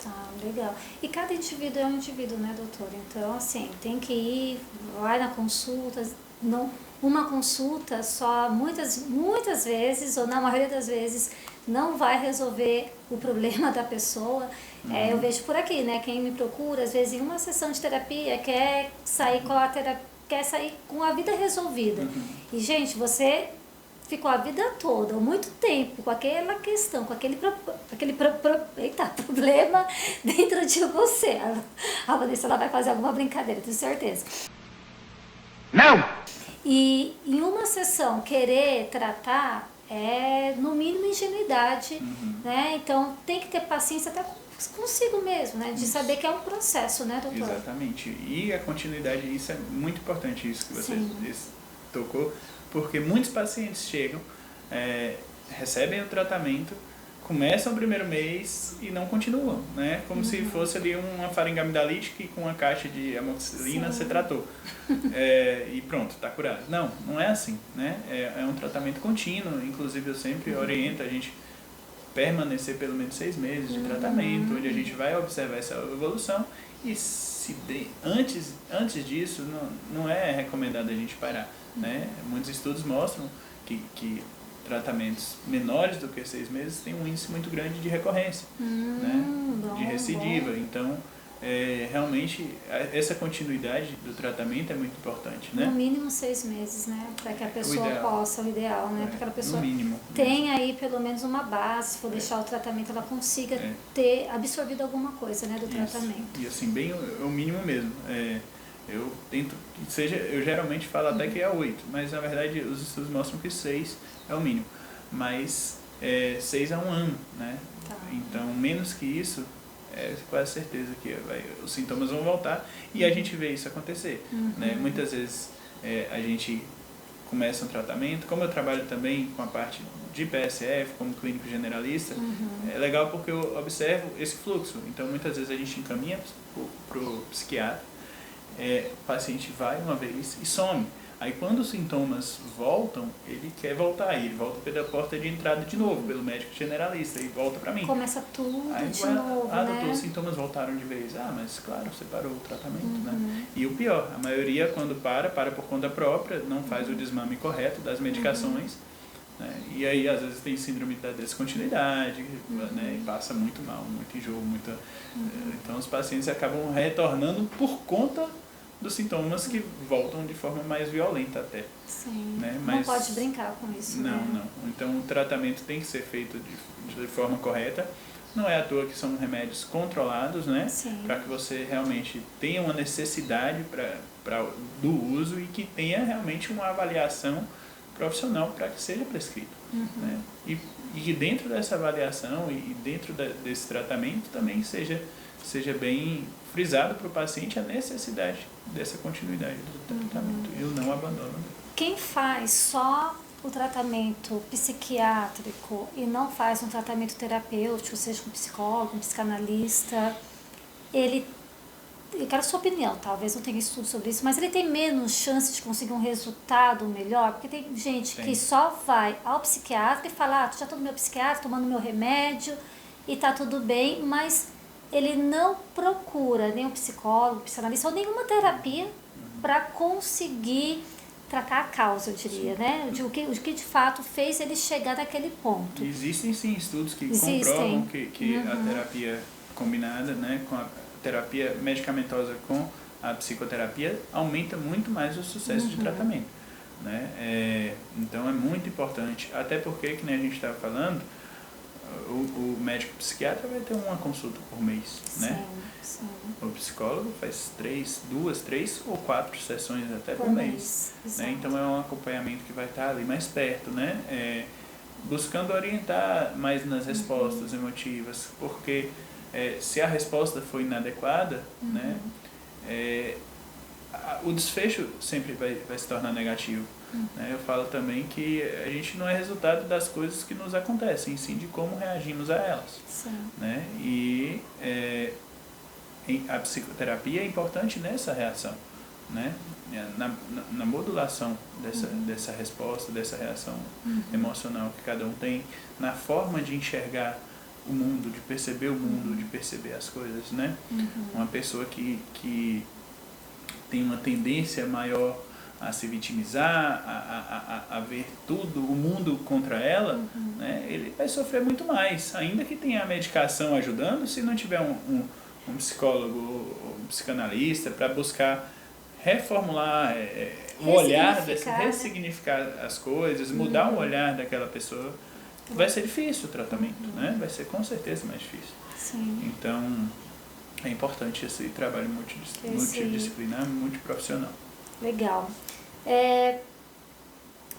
Tá, legal. E cada indivíduo é um indivíduo, né, doutor? Então, assim, tem que ir, vai na consulta, não, uma consulta só, muitas vezes, ou na maioria das vezes, não vai resolver o problema da pessoa. Eu vejo por aqui, né? Quem me procura, às vezes, em uma sessão de terapia, quer sair com a vida resolvida. E, gente, você ficou a vida toda, ou muito tempo, com aquela questão, com aquele problema dentro de você. A Vanessa, ela vai fazer alguma brincadeira, tenho certeza. Não! E em uma sessão querer tratar é no mínimo ingenuidade, né? Então tem que ter paciência até consigo mesmo, né? De saber que é um processo, né, doutor? Exatamente. E a continuidade, isso é muito importante, isso que você tocou, porque muitos pacientes chegam, recebem o tratamento, começam o primeiro mês e não continuam, né? Como se fosse ali uma faringamidalite que com uma caixa de amoxicilina você tratou. E pronto, está curado. Não, não é assim, né? É um tratamento contínuo, inclusive eu sempre oriento a gente permanecer pelo menos 6 meses de tratamento, onde a gente vai observar essa evolução e antes disso não é recomendado a gente parar, né? Muitos estudos mostram que tratamentos menores do que 6 meses têm um índice muito grande de recorrência, né? De recidiva. Então, realmente, essa continuidade do tratamento é muito importante, né? No mínimo 6 meses, né? Para que a pessoa possa, o ideal, né? Para que aquela pessoa tenha aí pelo menos uma base, se for deixar o tratamento, ela consiga ter absorvido alguma coisa, né, do tratamento. E assim, bem o mínimo mesmo. Eu tento que seja, eu geralmente falo até que é 8, mas na verdade os estudos mostram que 6 é o mínimo. Mas 6 é 1 ano, né? Tá. Então, menos que isso, quase certeza que os sintomas vão voltar e a gente vê isso acontecer, né? Muitas vezes a gente começa um tratamento, como eu trabalho também com a parte de PSF, como clínico generalista, é legal porque eu observo esse fluxo. Então, muitas vezes a gente encaminha para o psiquiatra, o paciente vai uma vez e some. Aí quando os sintomas voltam, ele quer voltar, ele volta pela porta de entrada de novo, pelo médico generalista, e volta para mim. Começa tudo aí, de novo, né? Doutor, os sintomas voltaram de vez. Mas claro, você parou o tratamento, né? E o pior, a maioria quando para por conta própria, não faz o desmame correto das medicações, né? E aí às vezes tem síndrome da descontinuidade, né? E passa muito mal, muito enjoo, então os pacientes acabam retornando por conta dos sintomas que voltam de forma mais violenta até. Sim, né? não pode brincar com isso. Não, né? não. Então o tratamento tem que ser feito de forma correta. Não é à toa que são remédios controlados, né? Para que você realmente tenha uma necessidade do uso e que tenha realmente uma avaliação profissional para que seja prescrito. Né? E dentro dessa avaliação e dentro desse tratamento também seja bem frisado para o paciente a necessidade dessa continuidade do tratamento e o não abandono. Quem faz só o tratamento psiquiátrico e não faz um tratamento terapêutico, seja com psicólogo, um psicanalista, eu quero a sua opinião, talvez não tenha estudo sobre isso, mas ele tem menos chance de conseguir um resultado melhor, porque tem gente que só vai ao psiquiatra e fala, já estou no meu psiquiatra, tomando meu remédio e tá tudo bem, mas ele não procura nenhum psicólogo, psicanalista ou nenhuma terapia para conseguir tratar a causa, eu diria, né? O que de fato fez ele chegar naquele ponto. Existem sim estudos que comprovam que a terapia combinada, né, com a terapia medicamentosa com a psicoterapia aumenta muito mais o sucesso de tratamento, né? Então é muito importante, até porque, que nem a gente estava falando, o médico psiquiatra vai ter uma consulta por mês, né? Sim. O psicólogo faz 2, 3 ou 4 sessões até por mês, né? Então é um acompanhamento que vai estar ali mais perto, né? Buscando orientar mais nas respostas emotivas, porque se a resposta foi inadequada, né? O desfecho sempre vai se tornar negativo. Né? Eu falo também que a gente não é resultado das coisas que nos acontecem, sim de como reagimos a elas. Né? E a psicoterapia é importante nessa reação, né? Na modulação dessa resposta, dessa reação emocional que cada um tem, na forma de enxergar o mundo, de perceber o mundo, de perceber as coisas, né? Uma pessoa que tem uma tendência maior a se vitimizar, a ver tudo, o mundo contra ela, né, ele vai sofrer muito mais. Ainda que tenha a medicação ajudando, se não tiver um psicólogo, um psicanalista para buscar reformular o olhar, ressignificar as coisas, mudar o olhar daquela pessoa, vai ser difícil o tratamento, né? Vai ser com certeza mais difícil. Sim. Então, é importante esse trabalho multidisciplinar, multiprofissional. Legal.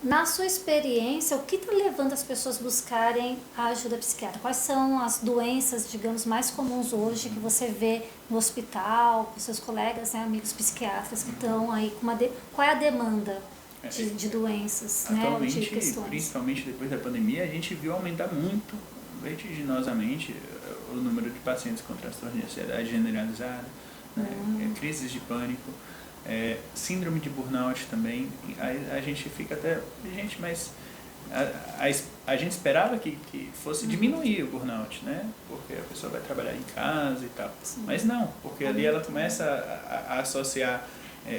Na sua experiência, o que está levando as pessoas a buscarem a ajuda psiquiátrica? Quais são as doenças, digamos, mais comuns hoje que você vê no hospital, com seus colegas, né, amigos psiquiatras que estão aí com qual é a demanda de doenças, atualmente, né, de questões? Principalmente depois da pandemia, a gente viu aumentar muito, vertiginosamente, o número de pacientes com transtorno de ansiedade generalizada, né, crises de pânico. Síndrome de burnout também, a gente fica até, mas a gente esperava que fosse diminuir o burnout, né? Porque a pessoa vai trabalhar em casa e tal. Sim. Mas não, porque ali ela começa a associar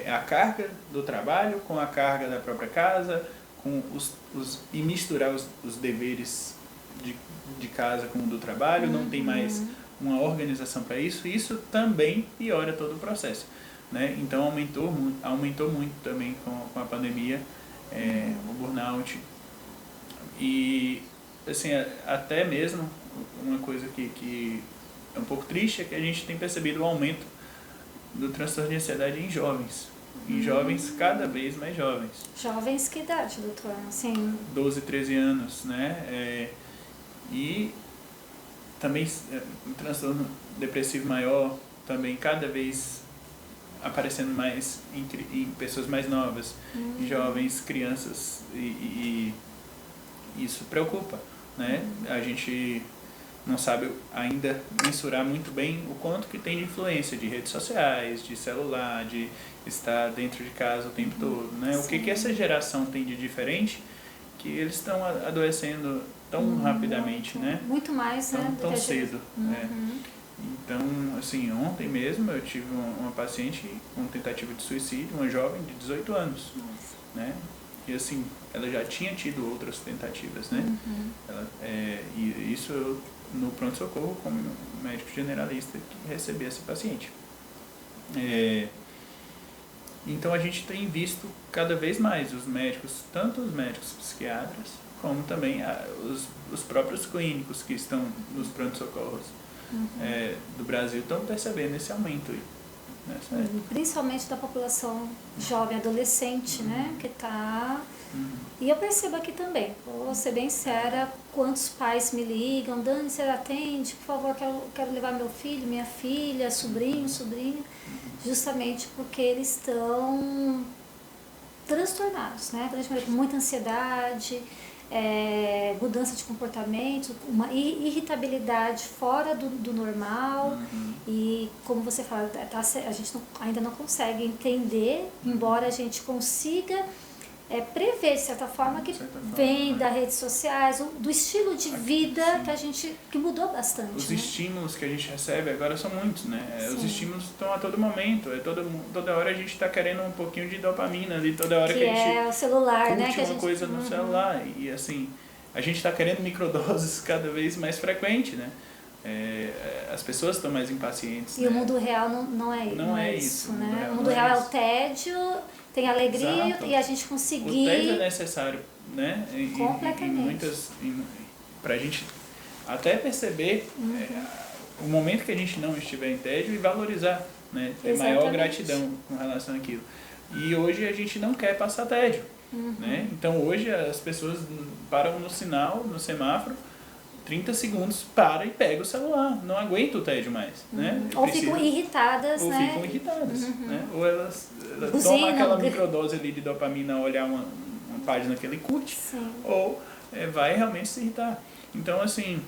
a carga do trabalho com a carga da própria casa, com e misturar os deveres de casa com o do trabalho, não tem mais uma organização para isso, e isso também piora todo o processo. Né? Então aumentou muito também com a pandemia o burnout. E assim, até mesmo uma coisa que é um pouco triste é que a gente tem percebido o aumento do transtorno de ansiedade em jovens. Em jovens cada vez mais jovens. Jovens que idade, doutor? Assim... 12, 13 anos, né? E também o transtorno depressivo maior também cada vez aparecendo mais em pessoas mais novas, em jovens, crianças, e isso preocupa, né? A gente não sabe ainda mensurar muito bem o quanto que tem de influência de redes sociais, de celular, de estar dentro de casa o tempo todo, né? O que essa geração tem de diferente que eles estão adoecendo tão rapidamente, né? Muito mais, né? Tão cedo, né? Então, assim, ontem mesmo eu tive uma paciente com tentativa de suicídio, uma jovem de 18 anos, né? E assim, ela já tinha tido outras tentativas, né? E isso eu, no pronto-socorro, como médico generalista, que recebi essa paciente. Então a gente tem visto cada vez mais os médicos, tanto os médicos psiquiatras, como também os próprios clínicos que estão nos pronto-socorros do Brasil estão percebendo esse aumento aí. Né? Principalmente da população jovem, adolescente, né? Que tá... E eu percebo aqui também, vou ser bem sincera, quantos pais me ligam, Dani, você atende, por favor, quero levar meu filho, minha filha, sobrinho, sobrinha, justamente porque eles estão transtornados, né? Com muita ansiedade, mudança de comportamento, uma irritabilidade fora do normal, e como você fala, a gente ainda não consegue entender, embora a gente consiga prever, de certa forma, que vem das redes sociais, do estilo de vida que mudou bastante. Os estímulos que a gente recebe agora são muitos, né? Os estímulos estão a todo momento, toda hora a gente está querendo um pouquinho de dopamina ali, toda hora que a gente o celular, curte né? Que uma coisa no celular, e assim, a gente está querendo microdoses cada vez mais frequente, né? As pessoas estão mais impacientes. E né? O mundo real não é isso. Não é isso, né? O mundo real é o tédio, tem alegria. Exato. E a gente conseguir... O tédio é necessário, né? Completamente. Para a gente até perceber o momento que a gente não estiver em tédio e valorizar, né? Ter maior gratidão com relação àquilo. E hoje a gente não quer passar tédio, né? Então hoje as pessoas param no sinal, no semáforo, 30 segundos, para e pega o celular. Não aguenta o tédio mais, né? Ou ficam irritadas, ou né? ficam irritadas, né? Ou elas tomam aquela microdose ali de dopamina, olhar uma página que ele curte, Sim. ou vai realmente se irritar. Então, assim,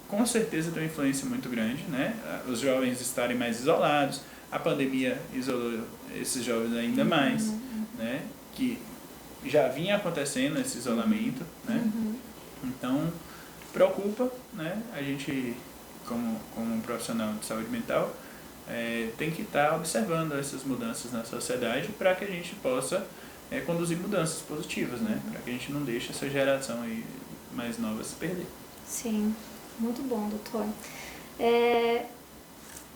com certeza tem uma influência muito grande, né? Os jovens estarem mais isolados, a pandemia isolou esses jovens ainda mais, né? Que já vinha acontecendo esse isolamento, né? Então, preocupa, né? A gente, como um profissional de saúde mental, tem que estar observando essas mudanças na sociedade para que a gente possa conduzir mudanças positivas, né? Para que a gente não deixe essa geração aí mais nova se perder. Sim, muito bom, doutor.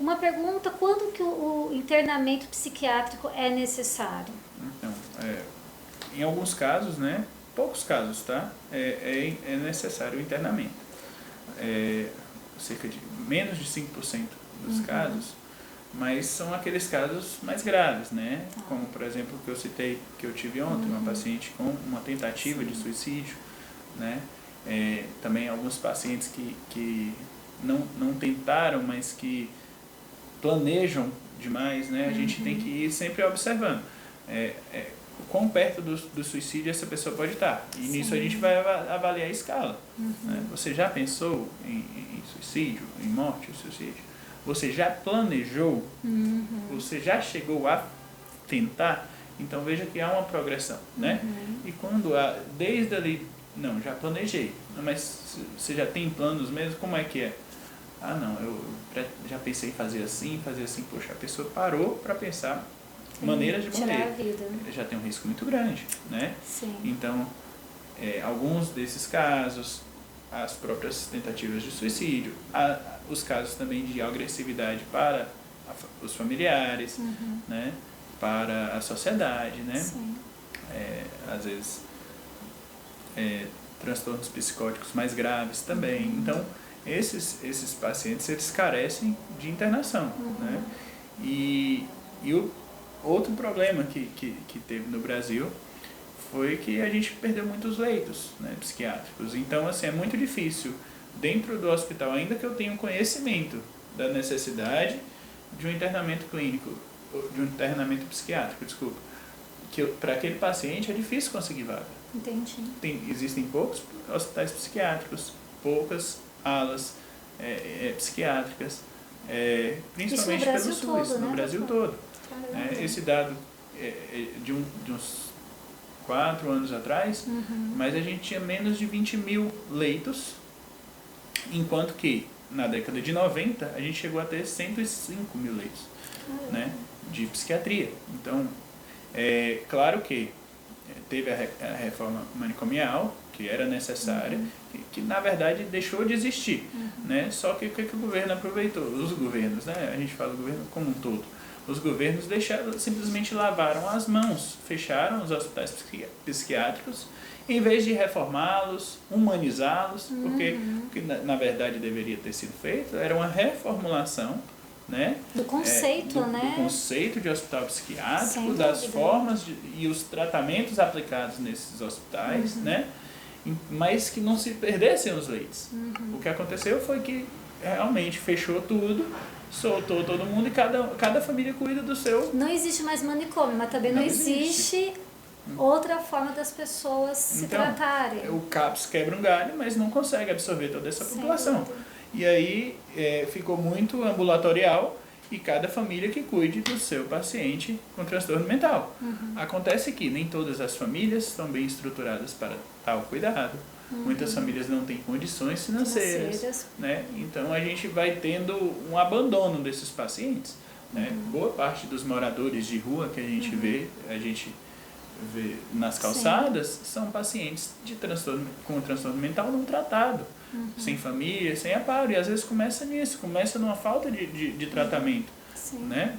Uma pergunta, quando que o internamento psiquiátrico é necessário? Então, em alguns casos, né? Poucos casos, tá? É necessário o internamento. Cerca de menos de 5% dos casos, mas são aqueles casos mais graves, né? Como, por exemplo, o que eu citei, que eu tive ontem, uma paciente com uma tentativa de suicídio, né? Também alguns pacientes que não tentaram, mas que planejam demais, né? A gente tem que ir sempre observando quão perto do suicídio essa pessoa pode estar. E nisso a gente vai avaliar a escala. Né? Você já pensou em suicídio, em morte, suicídio? Você já planejou? Você já chegou a tentar? Então veja que há uma progressão, né? E quando desde ali, não, já planejei, mas você já tem planos mesmo? Como é que é? Ah, não, eu já pensei em fazer assim, poxa, a pessoa parou para pensar maneiras de morrer. Já tem um risco muito grande, né? Sim. Então, alguns desses casos, as próprias tentativas de suicídio, os casos também de agressividade para os familiares, né? Para a sociedade, né? Sim. Às vezes, transtornos psicóticos mais graves também. Então, esses pacientes, eles carecem de internação, né? E o outro problema que teve no Brasil foi que a gente perdeu muitos leitos, né, psiquiátricos. Então, assim, é muito difícil, dentro do hospital, ainda que eu tenha conhecimento da necessidade de um internamento clínico, de um internamento psiquiátrico, desculpa, que para aquele paciente é difícil conseguir vaga. Entendi. Existem poucos hospitais psiquiátricos, poucas alas psiquiátricas, principalmente pelo SUS, no Brasil todo. Esse dado de uns 4 anos atrás, mas a gente tinha menos de 20 mil leitos, enquanto que na década de 90 a gente chegou a ter 105 mil leitos, né, de psiquiatria. Então, claro que teve a reforma manicomial, que era necessária, que na verdade deixou de existir, né? Só que o que o governo aproveitou? Os governos, né? A gente fala do governo como um todo. Os governos simplesmente lavaram as mãos, fecharam os hospitais psiquiátricos, em vez de reformá-los, humanizá-los, porque o que na verdade deveria ter sido feito era uma reformulação, né? Do conceito, né? Do conceito de hospital psiquiátrico, das formas e os tratamentos aplicados nesses hospitais, né? Mas que não se perdessem os leitos. O que aconteceu foi que realmente fechou tudo, soltou todo mundo e cada família cuida do seu. Não existe mais manicômio, mas também não existe outra forma das pessoas se tratarem. O CAPS quebra um galho, mas não consegue absorver toda essa população. E aí ficou muito ambulatorial e cada família que cuide do seu paciente com transtorno mental. Acontece que nem todas as famílias estão bem estruturadas para tal cuidado. Muitas famílias não têm condições financeiras, né? Então a gente vai tendo um abandono desses pacientes, né? Boa parte dos moradores de rua que a gente vê nas calçadas, são pacientes com transtorno mental não tratado, sem família, sem amparo, e às vezes começa nisso, começa numa falta de tratamento, né?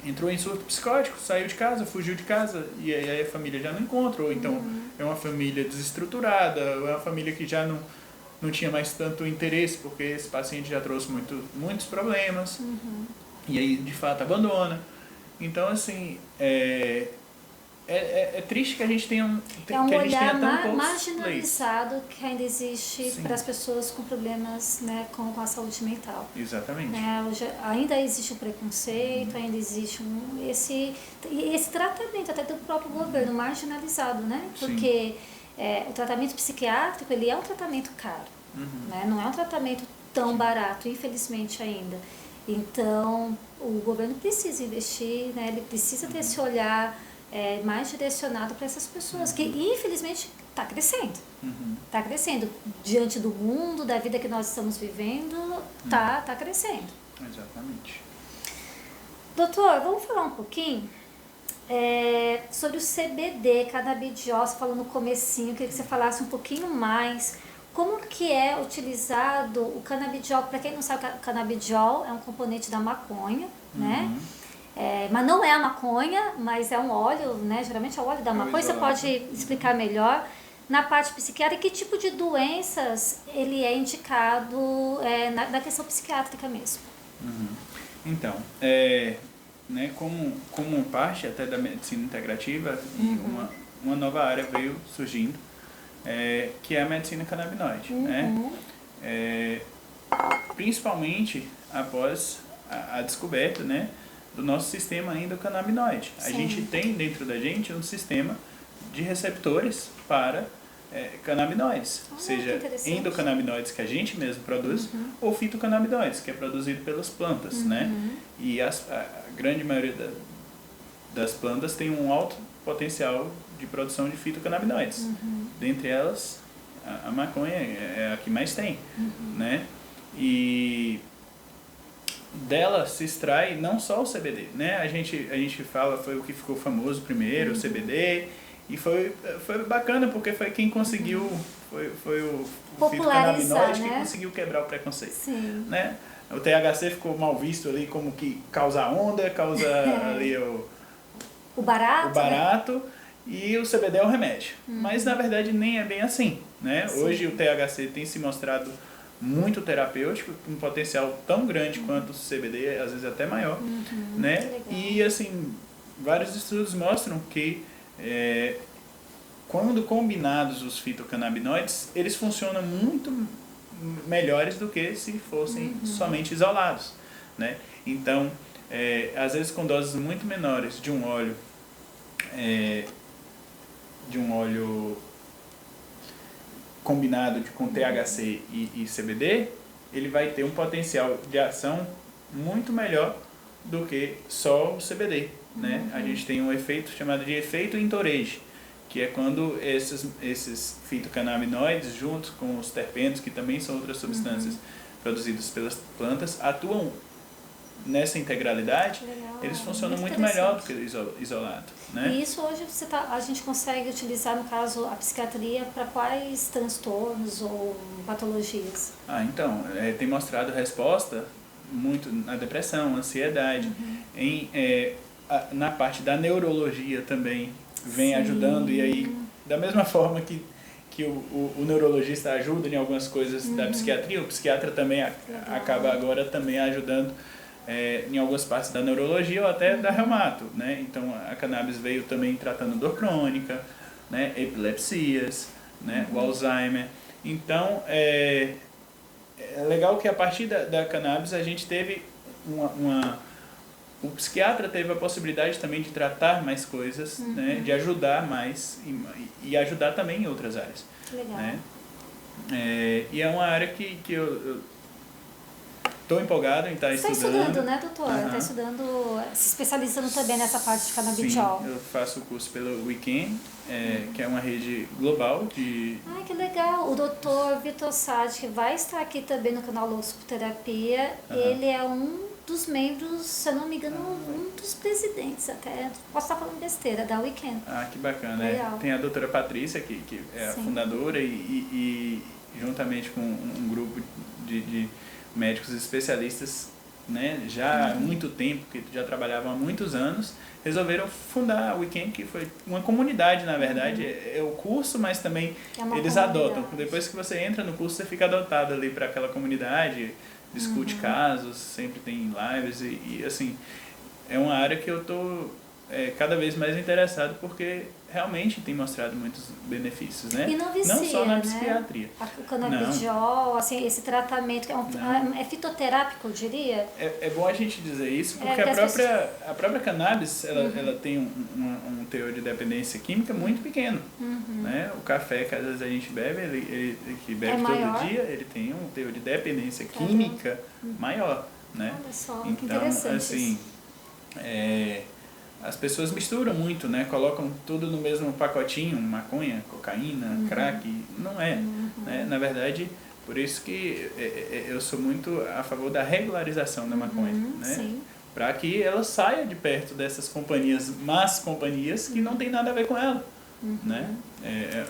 Entrou em surto psicótico, saiu de casa, fugiu de casa, e aí a família já não encontra, ou então é uma família desestruturada, ou é uma família que já não tinha mais tanto interesse, porque esse paciente já trouxe muitos problemas, e aí de fato abandona. Então, assim, é triste que a gente tenha olhar tão poucos marginalizado que ainda existe para as pessoas com problemas, né, com a saúde mental. Exatamente. Ainda existe um preconceito, ainda existe esse tratamento até do próprio governo marginalizado, né? Porque o tratamento psiquiátrico, ele é um tratamento caro, né? Não é um tratamento tão barato, infelizmente ainda. Então, o governo precisa investir, né? Ele precisa ter esse olhar mais direcionado para essas pessoas, que infelizmente está crescendo. Está crescendo. Diante do mundo, da vida que nós estamos vivendo, tá crescendo. Exatamente. Doutor, vamos falar um pouquinho Sobre o CBD, canabidiol, você falou no comecinho, eu queria que você falasse um pouquinho mais. Como que é utilizado o canabidiol? Para quem não sabe, o canabidiol é um componente da maconha, né? Mas não é a maconha, mas é um óleo, né? Geralmente é o óleo da maconha. Você pode explicar melhor? Na parte psiquiátrica, que tipo de doenças ele é indicado na questão psiquiátrica mesmo? Então, né, como parte até da medicina integrativa, uma nova área veio surgindo, que é a medicina canabinoide, né? Principalmente após a descoberta, né, do nosso sistema endocannabinoide. A gente tem dentro da gente um sistema de receptores para canabinoides, seja endocannabinoides que a gente mesmo produz ou fitocannabinoides, que é produzido pelas plantas, né? E a grande maioria das plantas tem um alto potencial de produção de fitocannabinoides. Dentre elas, a maconha é a que mais tem, né? E dela se extrai não só o CBD, né? A gente fala, foi o que ficou famoso primeiro, o CBD, e foi bacana porque foi quem conseguiu, foi o fitocannabinoide, né, que conseguiu quebrar o preconceito, né? O THC ficou mal visto ali como que causa onda, causa ali o barato, né? E o CBD é o remédio. Mas na verdade nem é bem assim, né? Hoje o THC tem se mostrado muito terapêutico, com um potencial tão grande quanto o CBD, às vezes até maior, né? E assim, vários estudos mostram que quando combinados os fitocannabinoides, eles funcionam muito melhores do que se fossem somente isolados, né? Então, às vezes com doses muito menores de um óleo combinado com THC e CBD, ele vai ter um potencial de ação muito melhor do que só o CBD, né? A gente tem um efeito chamado de efeito Entourage, que é quando esses fitocannabinoides, juntos com os terpenos, que também são outras substâncias produzidas pelas plantas, atuam nessa integralidade. Eles funcionam muito melhor do que o isolado, né? E isso hoje a gente consegue utilizar, no caso, a psiquiatria para quais transtornos ou patologias? Então, tem mostrado resposta muito na depressão, ansiedade, na parte da neurologia também vem ajudando, e aí da mesma forma que o neurologista ajuda em algumas coisas da psiquiatria, o psiquiatra também acaba agora também ajudando em algumas partes da neurologia ou até da reumato, né? Então a cannabis veio também tratando dor crônica, né? Epilepsias, né? O Alzheimer. Então é legal que a partir da cannabis a gente teve o psiquiatra teve a possibilidade também de tratar mais coisas, né? De ajudar mais e ajudar também em outras áreas. Legal. Né? E é uma área que eu estou empolgado em estar estudando. Você está estudando, né, doutor? Está estudando, se especializando também nessa parte de canabidiol. Sim, eu faço o curso pelo Weekend, que é uma rede global de... Ai, que legal. O doutor Vitor Sade, que vai estar aqui também no canal Loucos por Terapia, ele é um dos membros, se eu não me engano, um dos presidentes até. Posso estar falando besteira, da Weekend. Que bacana. Tem a doutora Patrícia, que é a fundadora, e juntamente com um grupo de médicos especialistas, né, já há muito tempo, que já trabalhavam há muitos anos, resolveram fundar a Weekend, que foi uma comunidade, na verdade. É o curso, mas também eles adotam. Depois que você entra no curso, você fica adotado ali para aquela comunidade, discute casos, sempre tem lives e assim, é uma área que eu estou cada vez mais interessado, porque realmente tem mostrado muitos benefícios, né? E não vicia, não só na psiquiatria. Né? O canabidiol, assim, esse tratamento é fitoterápico, eu diria? É bom a gente dizer isso, porque a própria cannabis, ela tem um teor de dependência química muito pequeno, né? O café que às vezes a gente bebe, ele que bebe todo dia, ele tem um teor de dependência química maior, né? Olha só, que então, interessante assim, as pessoas misturam muito, né? Colocam tudo no mesmo pacotinho, maconha, cocaína, crack. Não é. Né? Na verdade, por isso que eu sou muito a favor da regularização da maconha. Né? Sim. para que ela saia de perto dessas companhias, más companhias, que não tem nada a ver com ela. Né?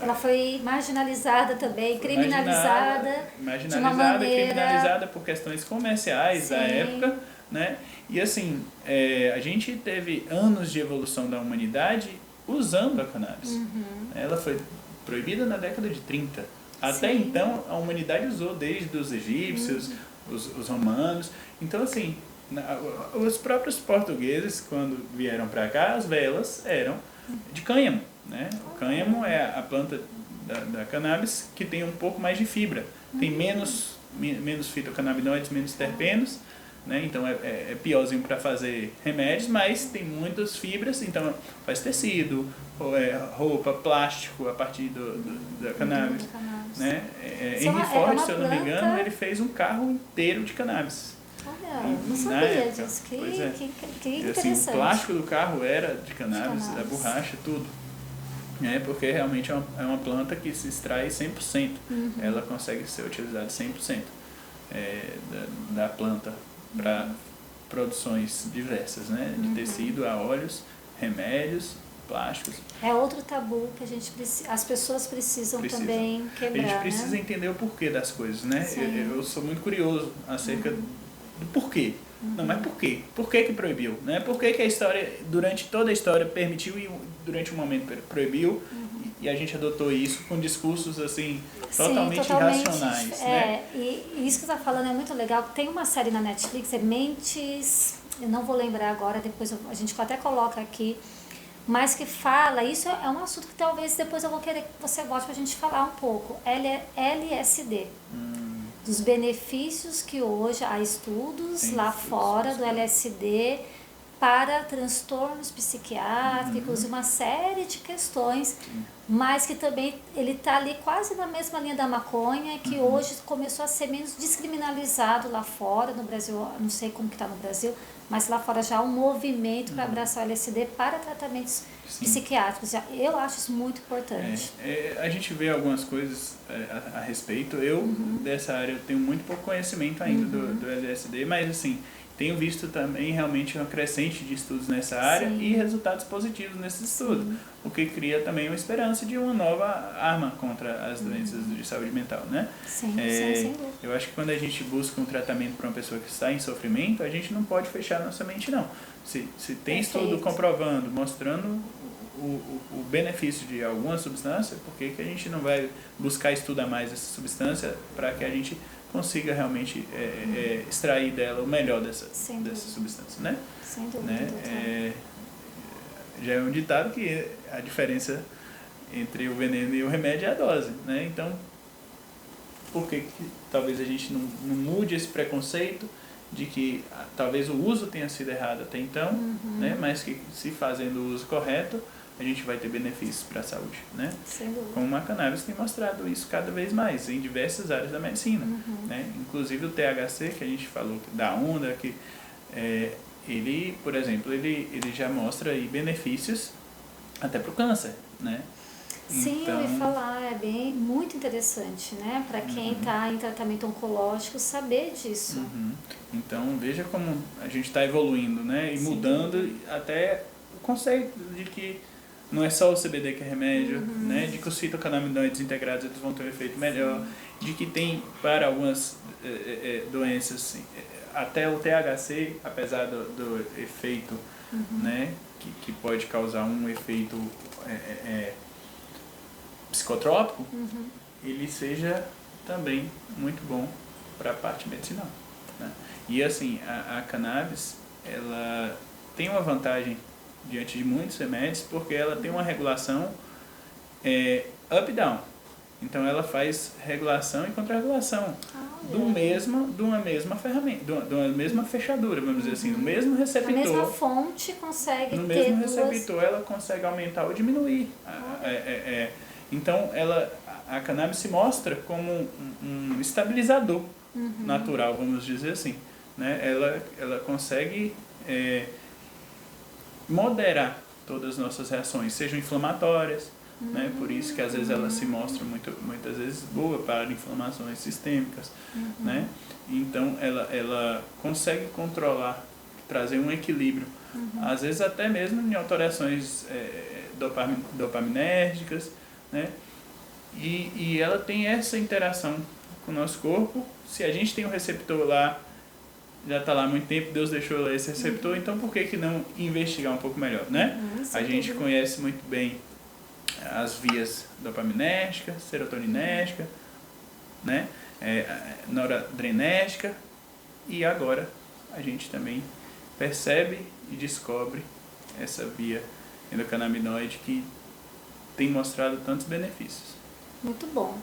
Ela foi marginalizada também, Foi criminalizada de uma maneira... criminalizada por questões comerciais da Sim. época, né? E assim, a gente teve anos de evolução da humanidade usando a cannabis. Ela foi proibida na década de 30. Até Sim. então, a humanidade usou desde os egípcios, os romanos. Então, assim, os próprios portugueses, quando vieram para cá, as velas eram de cânhamo. Né? O cânhamo é a planta da cannabis que tem um pouco mais de fibra. Tem menos fitocannabinoides, menos terpenos, né? Então é piorzinho para fazer remédios, mas tem muitas fibras, então faz tecido, roupa, plástico a partir da cannabis. Né? Henry Ford, se eu não me engano, ele fez um carro inteiro de cannabis. Olha, não sabia disso. Que interessante. Assim, o plástico do carro era de cannabis, a borracha, tudo. Porque realmente é uma planta que se extrai 100%. Ela consegue ser utilizada 100% da planta para produções diversas, né? De tecido a óleos, remédios, plásticos. É outro tabu que as pessoas precisam também quebrar. A gente precisa entender o porquê das coisas, né? Eu sou muito curioso acerca do porquê. Não, mas por quê? Por que proibiu? Né? Por que a história, durante toda a história, permitiu e durante um momento proibiu e a gente adotou isso com discursos assim totalmente irracionais, né? E isso que você está falando é muito legal. Tem uma série na Netflix, Mentes, eu não vou lembrar agora, depois a gente até coloca aqui, mas que fala, isso é um assunto que talvez depois eu vou querer que você volte para a gente falar um pouco, LSD. Dos benefícios que hoje há estudos lá fora do LSD para transtornos psiquiátricos e uma série de questões, mas que também ele está ali quase na mesma linha da maconha, que hoje começou a ser menos descriminalizado lá fora, no Brasil, não sei como que está no Brasil, mas lá fora já há um movimento para abraçar o LSD para tratamentos psiquiátricos. Eu acho isso muito importante. A gente vê algumas coisas a respeito. Eu, dessa área, eu tenho muito pouco conhecimento ainda do LSD, mas assim, tenho visto também realmente uma crescente de estudos nessa área e resultados positivos nesses estudos, o que cria também uma esperança de uma nova arma contra as doenças de saúde mental, né? Sim, sem dúvida. Eu acho que quando a gente busca um tratamento para uma pessoa que está em sofrimento, a gente não pode fechar nossa mente, não. Se tem estudo comprovando, mostrando o benefício de alguma substância, por que a gente não vai buscar estudar mais essa substância para que a gente consiga realmente extrair dela o melhor dessa substância, né? Sem dúvida. Né? Já é um ditado que a diferença entre o veneno e o remédio é a dose, né? Então, por que talvez a gente não mude esse preconceito de que talvez o uso tenha sido errado até então, né? Mas que se fazendo o uso correto, a gente vai ter benefícios para a saúde, né? Como a cannabis tem mostrado isso cada vez mais em diversas áreas da medicina, né? Inclusive o THC que a gente falou da onda, que ele, por exemplo, ele já mostra aí benefícios até para o câncer, né? Sim, então, eu ia falar, muito interessante, né? Para quem está em tratamento oncológico, saber disso. Então, veja como a gente está evoluindo, né? E mudando até o conceito de que não é só o CBD que é remédio, né? De que os fitocannabinoides integrados eles vão ter um efeito melhor, de que tem para algumas doenças, assim, até o THC, apesar do efeito, né? Que pode causar um efeito psicotrópico, ele seja também muito bom para a parte medicinal, né? E assim, a cannabis, ela tem uma vantagem diante de muitos remédios, porque ela tem uma regulação up e down. Então ela faz regulação e contra-regulação de uma mesma ferramenta, de uma mesma fechadura, vamos dizer assim, do mesmo receptor. A mesma fonte consegue no ter mesmo receptor ela consegue aumentar ou diminuir. Então a cannabis se mostra como um estabilizador natural, vamos dizer assim, né? Ela consegue moderar todas as nossas reações, sejam inflamatórias, né? Por isso que às vezes ela se mostra muitas vezes boa para inflamações sistêmicas, né? Então ela consegue controlar trazer um equilíbrio. Às vezes até mesmo em alterações dopaminérgicas, né? E ela tem essa interação com o nosso corpo. Se a gente tem um receptor lá, já está lá há muito tempo, Deus deixou lá esse receptor, então por que não investigar um pouco melhor, né? A gente conhece muito bem as vias dopaminérgica, serotoninérgica, né? Noradrenérgica, e agora a gente também percebe e descobre essa via endocannabinoide que tem mostrado tantos benefícios. Muito bom.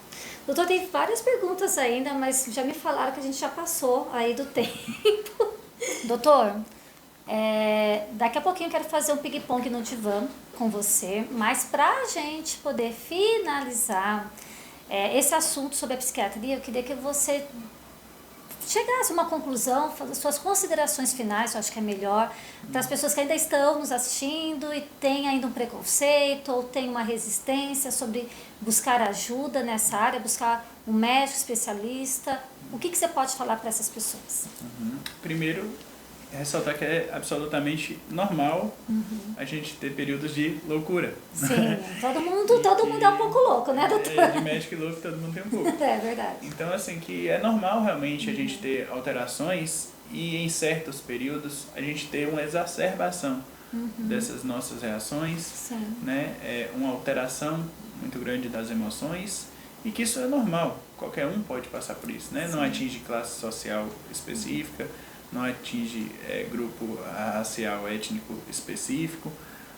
Doutor, tem várias perguntas ainda, mas já me falaram que a gente já passou aí do tempo. Doutor, daqui a pouquinho eu quero fazer um ping-pong no divã com você, mas para a gente poder finalizar esse assunto sobre a psiquiatria, eu queria que você chegasse a uma conclusão, fazer suas considerações finais, eu acho que é melhor, para as pessoas que ainda estão nos assistindo e têm ainda um preconceito ou têm uma resistência sobre buscar ajuda nessa área, buscar um médico especialista. O que você pode falar para essas pessoas? Primeiro, ressaltar que é absolutamente normal a gente ter períodos de loucura. Sim, todo mundo é um pouco louco, né, doutor? De médico e louco todo mundo tem um pouco. É verdade. Então, assim, que é normal realmente a gente ter alterações e em certos períodos a gente ter uma exacerbação dessas nossas reações, Sim. né? Uma alteração muito grande das emoções, e que isso é normal, qualquer um pode passar por isso, né? Não atinge classe social específica, não atinge grupo racial, étnico específico,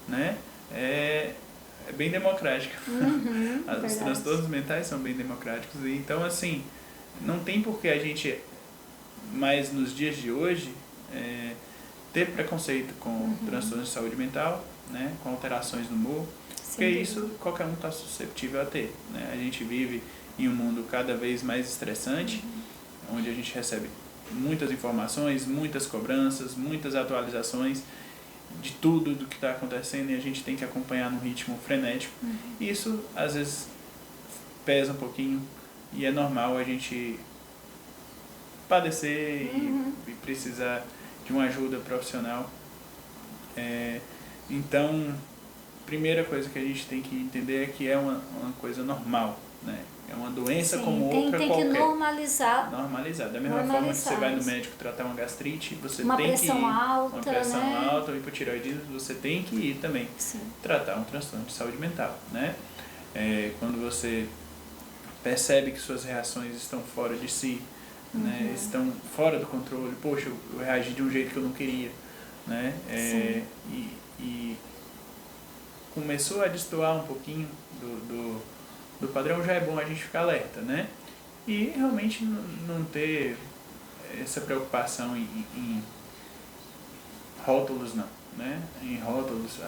né? É bem democrático. Os transtornos mentais são bem democráticos. Então, assim, não tem por que a gente, mais nos dias de hoje, ter preconceito com transtornos de saúde mental, né? Com alterações no humor, porque isso qualquer um está susceptível a ter, né? A gente vive em um mundo cada vez mais estressante, onde a gente recebe muitas informações, muitas cobranças, muitas atualizações de tudo do que está acontecendo, e a gente tem que acompanhar num ritmo frenético. E isso às vezes pesa um pouquinho, e é normal a gente padecer e precisar de uma ajuda profissional. Então, primeira coisa que a gente tem que entender é que é uma coisa normal, né? É uma doença como outra tem qualquer. Tem que normalizar. Normalizar. Da mesma forma que você vai no médico tratar uma gastrite, você uma tem que ir. Alta, uma pressão né? alta, um hipotireoidismo, você tem que ir também tratar um transtorno de saúde mental, né? Quando você percebe que suas reações estão fora de si, né? Estão fora do controle, poxa, eu reagi de um jeito que eu não queria, né? E começou a destoar um pouquinho do padrão, já é bom a gente ficar alerta, né? E realmente não ter essa preocupação em rótulos, não, né? Em rótulos,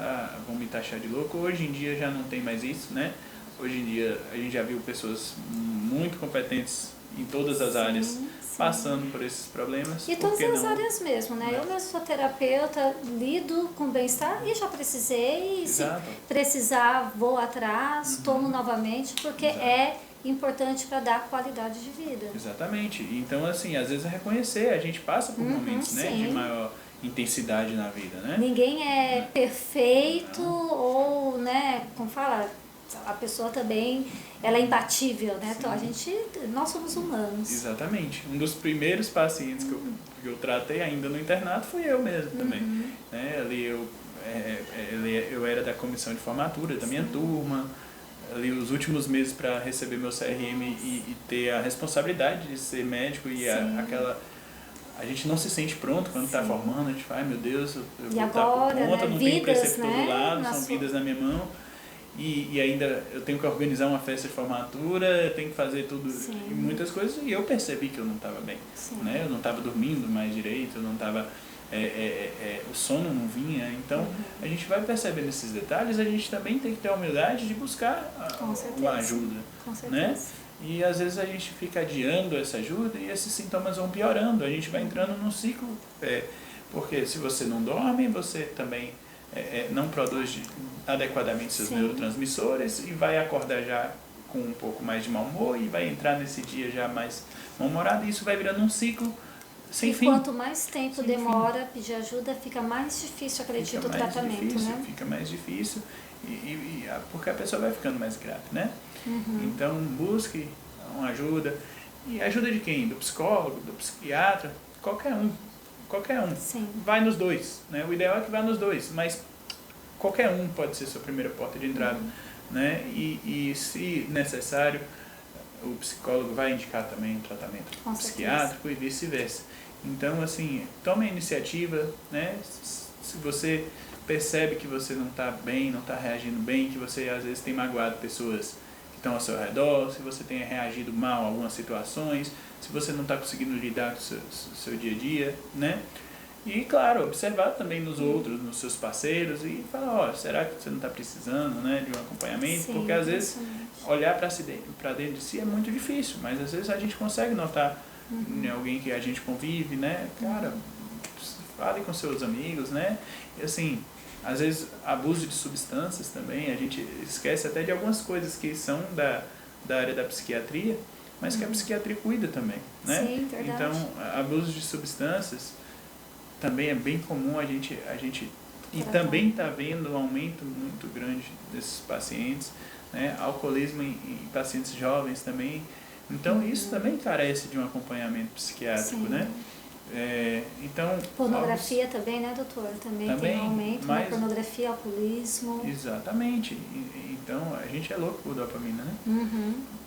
vão me taxar de louco. Hoje em dia já não tem mais isso, né? Hoje em dia a gente já viu pessoas muito competentes em todas as áreas passando por esses problemas. E todas as áreas mesmo, né? Eu mesmo sou terapeuta, lido com bem-estar e já precisei, e se precisar vou atrás, tomo novamente, porque é importante para dar qualidade de vida. Exatamente. Então, assim, às vezes é reconhecer, a gente passa por momentos, né, de maior intensidade na vida, né? Ninguém é perfeito ou, né, como fala, a pessoa também, ela é imbatível, né? Então, nós somos humanos. Exatamente. Um dos primeiros pacientes que eu tratei ainda no internato fui eu mesmo também. Né? Ali eu era da comissão de formatura da minha turma, ali os últimos meses para receber meu CRM e ter a responsabilidade de ser médico e a gente não se sente pronto quando está formando, a gente fala, meu Deus, eu vou estar por conta, não tem preceptor do lado, são vidas na minha mão. E ainda eu tenho que organizar uma festa de formatura, eu tenho que fazer tudo, e muitas coisas, e eu percebi que eu não estava bem, né? Eu não estava dormindo mais direito, eu não estava, o sono não vinha. Então a gente vai percebendo esses detalhes, a gente também tem que ter a humildade de buscar uma ajuda, né? E às vezes a gente fica adiando essa ajuda e esses sintomas vão piorando, a gente vai entrando num ciclo, porque se você não dorme, você também não produz adequadamente seus neurotransmissores e vai acordar já com um pouco mais de mau humor e vai entrar nesse dia já mais mal-humorado, e isso vai virando um ciclo sem e fim. quanto mais tempo Sem demora a pedir ajuda, fica mais difícil, acredito, o tratamento, né? Fica mais difícil, porque a pessoa vai ficando mais grave, né? Então, busque uma ajuda. E ajuda de quem? Do psicólogo, do psiquiatra, qualquer um. Qualquer um. Sim. Vai nos dois, né? O ideal é que vá nos dois, mas qualquer um pode ser sua primeira porta de entrada, né? E se necessário, o psicólogo vai indicar também um tratamento psiquiátrico e vice-versa. Então, assim, tome a iniciativa, né? Se você percebe que você não está bem, não está reagindo bem, que você às vezes tem magoado pessoas que estão ao seu redor, se você tem reagido mal a algumas situações, se você não está conseguindo lidar com o seu dia a dia, né? E, claro, observar também nos outros, nos seus parceiros e falar, ó, será que você não está precisando, né, de um acompanhamento? Sim, porque às vezes olhar para dentro de si é muito difícil, mas às vezes a gente consegue notar em alguém que a gente convive, né? Cara, fale com seus amigos, né? E assim, às vezes abuso de substâncias também, a gente esquece até de algumas coisas que são da área da psiquiatria, mas que a psiquiatria cuida também, né? Sim, verdade. Então, abuso de substâncias também é bem comum a gente e também está vendo um aumento muito grande desses pacientes, né? Alcoolismo em pacientes jovens também. Então, isso também carece de um acompanhamento psiquiátrico, né? Então, pornografia também, né, doutor? Também tem um aumento, mas pornografia, alcoolismo. Exatamente. Então, a gente é louco por dopamina, né?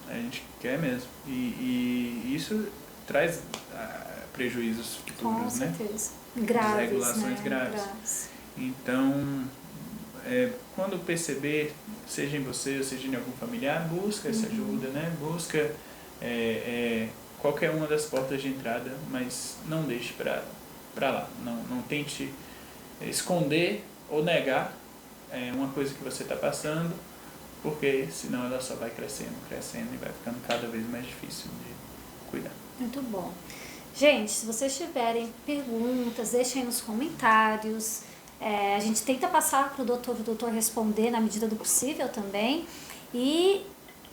A gente quer mesmo. E isso traz prejuízos futuros, com né? certeza. Graves, Desregulações né? graves. Então, quando perceber, seja em você ou seja em algum familiar, busca essa ajuda, né? Busca qualquer uma das portas de entrada, mas não deixe para lá. Não tente esconder ou negar uma coisa que você está passando, porque senão ela só vai crescendo e vai ficando cada vez mais difícil de cuidar. Muito bom. Gente, se vocês tiverem perguntas, deixem nos comentários. A gente tenta passar para o doutor responder na medida do possível também. E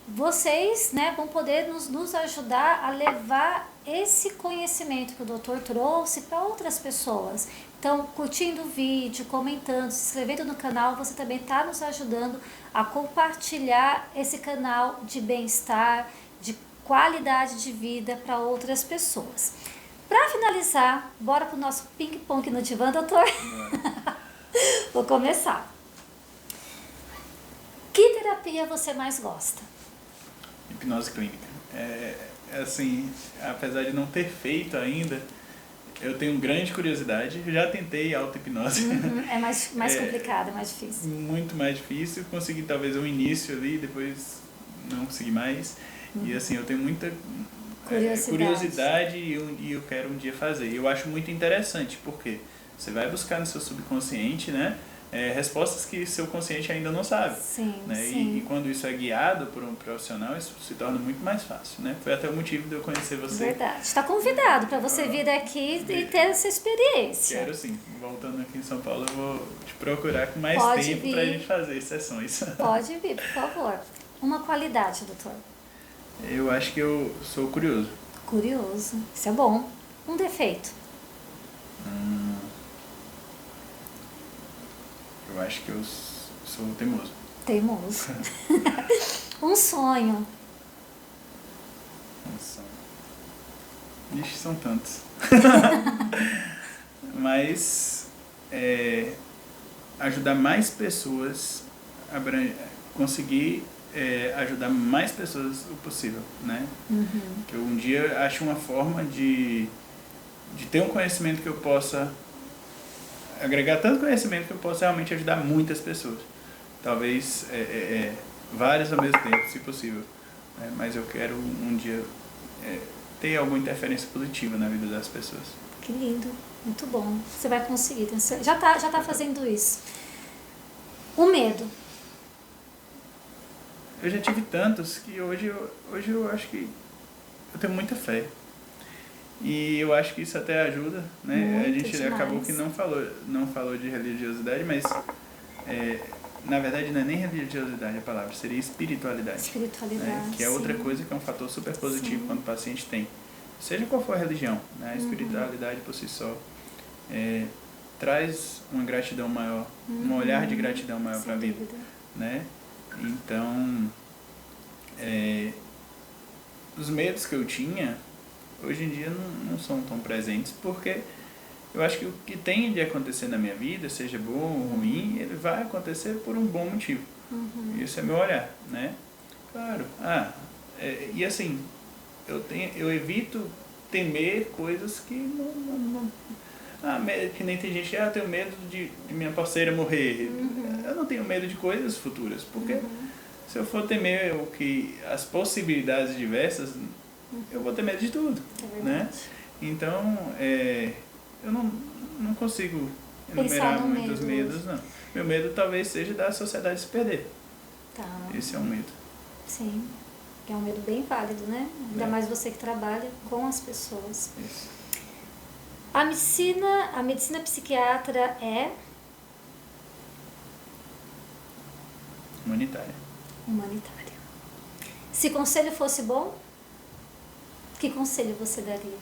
vocês, né, vão poder nos ajudar a levar esse conhecimento que o doutor trouxe para outras pessoas. Então, curtindo o vídeo, comentando, se inscrevendo no canal, você também está nos ajudando a compartilhar esse canal de bem-estar, de qualidade de vida para outras pessoas. Para finalizar, bora para o nosso ping-pong no divã, doutor? Vou começar. Que terapia você mais gosta? Hipnose clínica. Assim, apesar de não ter feito ainda, eu tenho grande curiosidade. Já tentei auto-hipnose. É mais complicado, é mais difícil. Muito mais difícil. Consegui talvez um início ali, depois não consegui mais. E assim, eu tenho muita curiosidade e eu quero um dia fazer. Eu acho muito interessante, porque você vai buscar no seu subconsciente, né? Respostas que seu consciente ainda não sabe. Sim, né? sim. E quando isso é guiado por um profissional, isso se torna muito mais fácil, né? Foi até o motivo de eu conhecer você. Verdade. Está convidado para você vir aqui e ter essa experiência. Quero sim. Voltando aqui em São Paulo, eu vou te procurar com mais tempo para a gente fazer sessões. Pode vir, por favor. Uma qualidade, doutor? Eu acho que eu sou curioso. Curioso. Isso é bom. Um defeito? Eu acho que eu sou teimoso. Teimoso. Um sonho? Ixi, são tantos. Mas ajudar mais pessoas, conseguir ajudar mais pessoas o possível, né? Que eu um dia acho uma forma de ter um conhecimento que eu possa agregar tanto conhecimento que eu possa realmente ajudar muitas pessoas. Talvez várias ao mesmo tempo, se possível. Mas eu quero um dia ter alguma interferência positiva na vida das pessoas. Que lindo, muito bom. Você vai conseguir, já tá fazendo isso. O medo? Eu já tive tantos que hoje eu acho que eu tenho muita fé. E eu acho que isso até ajuda, né? Muito a gente demais. acabou que não falou de religiosidade, mas na verdade não é nem religiosidade a palavra, seria espiritualidade. Espiritualidade, né? Que é outra coisa que é um fator super positivo quando o paciente tem. seja qual for a religião, né? A espiritualidade por si só traz uma gratidão maior, um olhar de gratidão maior para a vida, né? Então, os medos que eu tinha, hoje em dia não são tão presentes, porque eu acho que o que tem de acontecer na minha vida, seja bom ou ruim, ele vai acontecer por um bom motivo. Esse é meu olhar, né? Claro. E assim, eu evito temer coisas que não que nem tem gente que eu tenho medo de minha parceira morrer. Eu não tenho medo de coisas futuras, porque se eu for temer as possibilidades diversas, eu vou ter medo de tudo, né? Então, eu não consigo enumerar muitos medos, não. Meu medo talvez seja da sociedade se perder. Tá. Esse é um medo. Sim, é um medo bem válido, né? Ainda mais você que trabalha com as pessoas. Isso. A medicina psiquiatra é Humanitária. Se conselho fosse bom, que conselho você daria?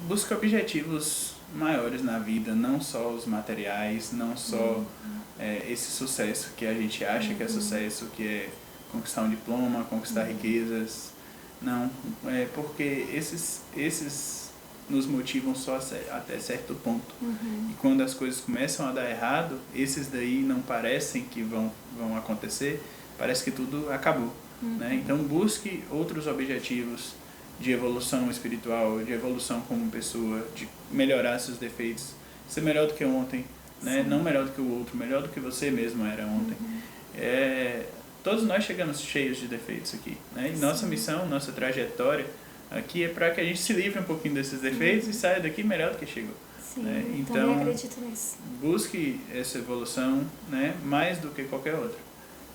Busca objetivos maiores na vida, não só os materiais, não só esse sucesso que a gente acha que é sucesso, que é conquistar um diploma, conquistar riquezas. Não, porque esses nos motivam só até certo ponto. E quando as coisas começam a dar errado, esses daí não parecem que vão acontecer, parece que tudo acabou. Né? Então busque outros objetivos de evolução espiritual, de evolução como pessoa, de melhorar seus defeitos, ser melhor do que ontem, né? Não melhor do que o outro, melhor do que você mesmo era ontem. Todos nós chegamos cheios de defeitos aqui, né? E nossa missão, nossa trajetória aqui é para que a gente se livre um pouquinho desses defeitos e saia daqui melhor do que chegou. Sim, né? Então, também acredito nisso. Busque essa evolução, né? Mais do que qualquer outra.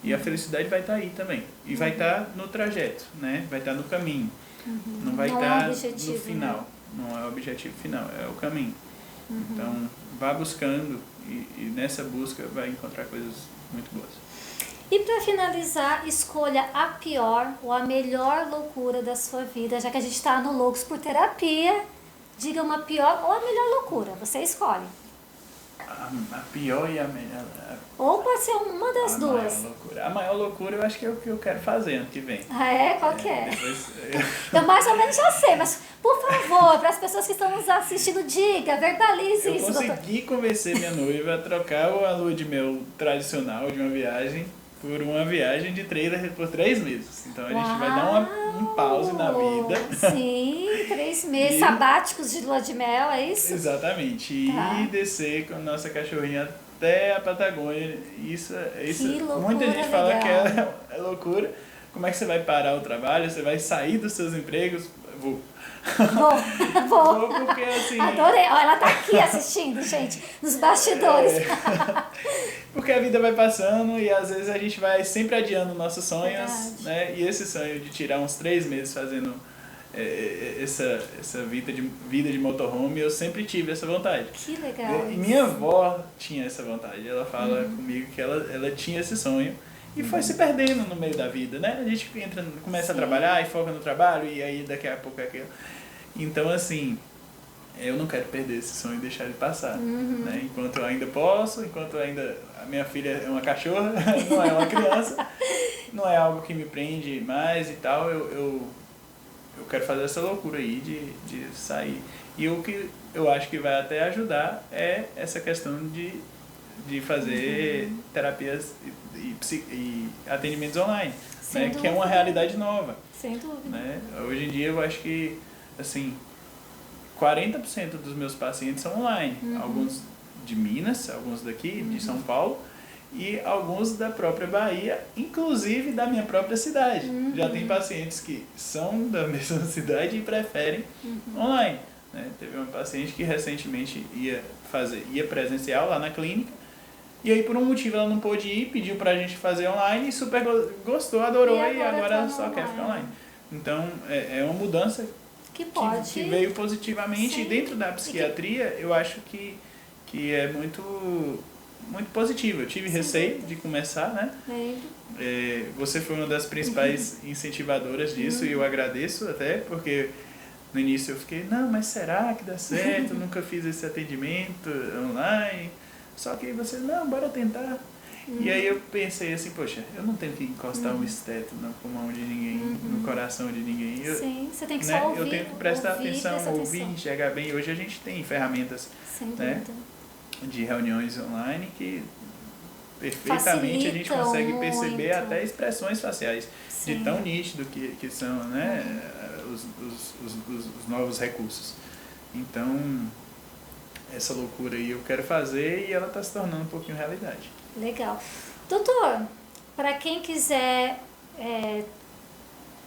E a felicidade vai estar aí também. E vai estar no trajeto, né? Vai estar no caminho. Não vai estar no final. Né? Não é o objetivo final, é o caminho. Então, vá buscando e nessa busca vai encontrar coisas muito boas. E para finalizar, escolha a pior ou a melhor loucura da sua vida, já que a gente está no Loucos por Terapia. Diga uma pior ou a melhor loucura, você escolhe. A pior e a melhor. Ou pode ser uma das duas. A maior loucura eu acho que é o que eu quero fazer ano que vem. Ah, é? Qual que é? Depois, eu mais ou menos já sei, mas por favor, para as pessoas que estão nos assistindo, diga, verbalize isso, doutor. Eu consegui convencer minha noiva a trocar a lua de mel tradicional de uma viagem por uma viagem de trailer por 3 meses. Então a gente vai dar um pause na vida. Sim, 3 meses sabáticos de lua de mel, é isso? Exatamente. E descer com a nossa cachorrinha até a Patagônia. Isso muita gente fala que é loucura. Como é que você vai parar o trabalho? Você vai sair dos seus empregos? Vou. Vou. Porque assim... Adorei. Ó, ela tá aqui assistindo, gente, nos bastidores. Porque a vida vai passando e às vezes a gente vai sempre adiando nossos sonhos, né? E esse sonho de tirar uns 3 meses fazendo essa vida de motorhome, eu sempre tive essa vontade. Que legal. E minha avó tinha essa vontade. Ela fala comigo que ela tinha esse sonho. E foi se perdendo no meio da vida, né? A gente começa a trabalhar e foca no trabalho e aí daqui a pouco é aquilo. Então, assim, eu não quero perder esse sonho e deixar ele passar. Né? Enquanto eu ainda posso, enquanto ainda a minha filha é uma cachorra, não é uma criança, não é algo que me prende mais e tal, eu quero fazer essa loucura aí de sair. E o que eu acho que vai até ajudar é essa questão de fazer terapias e atendimentos online, né? Que é uma realidade nova. Sem dúvida. Né? Hoje em dia eu acho que assim, 40% dos meus pacientes são online. Alguns de Minas, alguns daqui, de São Paulo, e alguns da própria Bahia, inclusive da minha própria cidade. Já tem pacientes que são da mesma cidade e preferem online. Né? Teve uma paciente que recentemente ia presencial lá na clínica, e aí por um motivo ela não pôde ir, pediu pra gente fazer online e super gostou, adorou e agora ela só quer ficar online. Então é uma mudança que veio positivamente. Sim. E dentro da psiquiatria eu acho que é muito muito positiva. Eu tive receio de começar, né? Você foi uma das principais incentivadoras disso e eu agradeço até, porque no início eu fiquei, não, mas será que dá certo? Eu nunca fiz esse atendimento online. Só que você, não, bora tentar. E aí eu pensei assim, poxa, eu não tenho que encostar um esteto na pulmão de ninguém, no coração de ninguém. Sim, você tem que né, só ouvir. Eu tenho que prestar atenção, ouvir, enxergar bem. Hoje a gente tem ferramentas, né, de reuniões online que perfeitamente a gente consegue perceber até expressões faciais. Sim. De tão nítido que são, né, os novos recursos. Então, essa loucura aí eu quero fazer e ela está se tornando um pouquinho realidade. Legal. Doutor, para quem quiser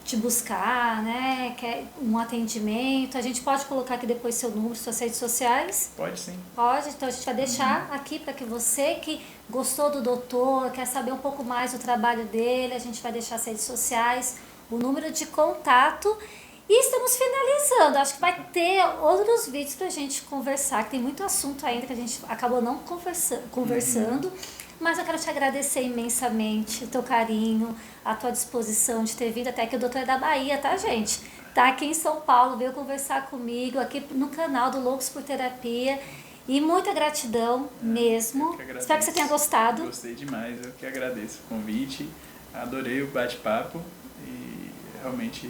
te buscar, né, quer um atendimento, a gente pode colocar aqui depois seu número, suas redes sociais? Pode sim. Pode, então a gente vai deixar aqui para que você que gostou do doutor, quer saber um pouco mais do trabalho dele, a gente vai deixar as redes sociais, o número de contato. E estamos finalizando, acho que vai ter outros vídeos pra gente conversar, que tem muito assunto ainda que a gente acabou não conversando. Mas eu quero te agradecer imensamente o teu carinho, a tua disposição de ter vindo até aqui. O doutor é da Bahia, tá, gente? Tá aqui em São Paulo, veio conversar comigo aqui no canal do Loucos por Terapia. E muita gratidão mesmo. Espero que você tenha gostado. Gostei demais, eu que agradeço o convite. Adorei o bate-papo e realmente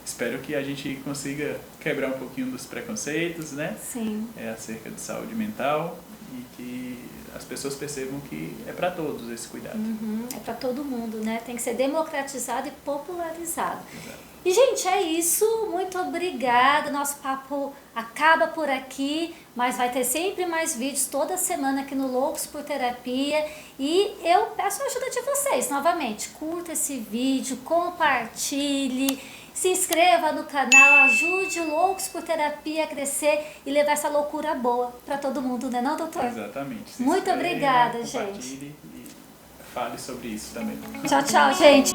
espero que a gente consiga quebrar um pouquinho dos preconceitos, né? Sim. Acerca de saúde mental e que as pessoas percebam que é para todos esse cuidado. É para todo mundo, né? Tem que ser democratizado e popularizado. Exato. E, gente, é isso. Muito obrigada. Nosso papo acaba por aqui, mas vai ter sempre mais vídeos toda semana aqui no Loucos por Terapia. E eu peço a ajuda de vocês, novamente. Curta esse vídeo, compartilhe, se inscreva no canal, ajude o Loucos por Terapia a crescer e levar essa loucura boa para todo mundo, né, não, doutor? Exatamente. Muito obrigada, gente. Compartilhe e fale sobre isso também. Tchau, tchau, gente.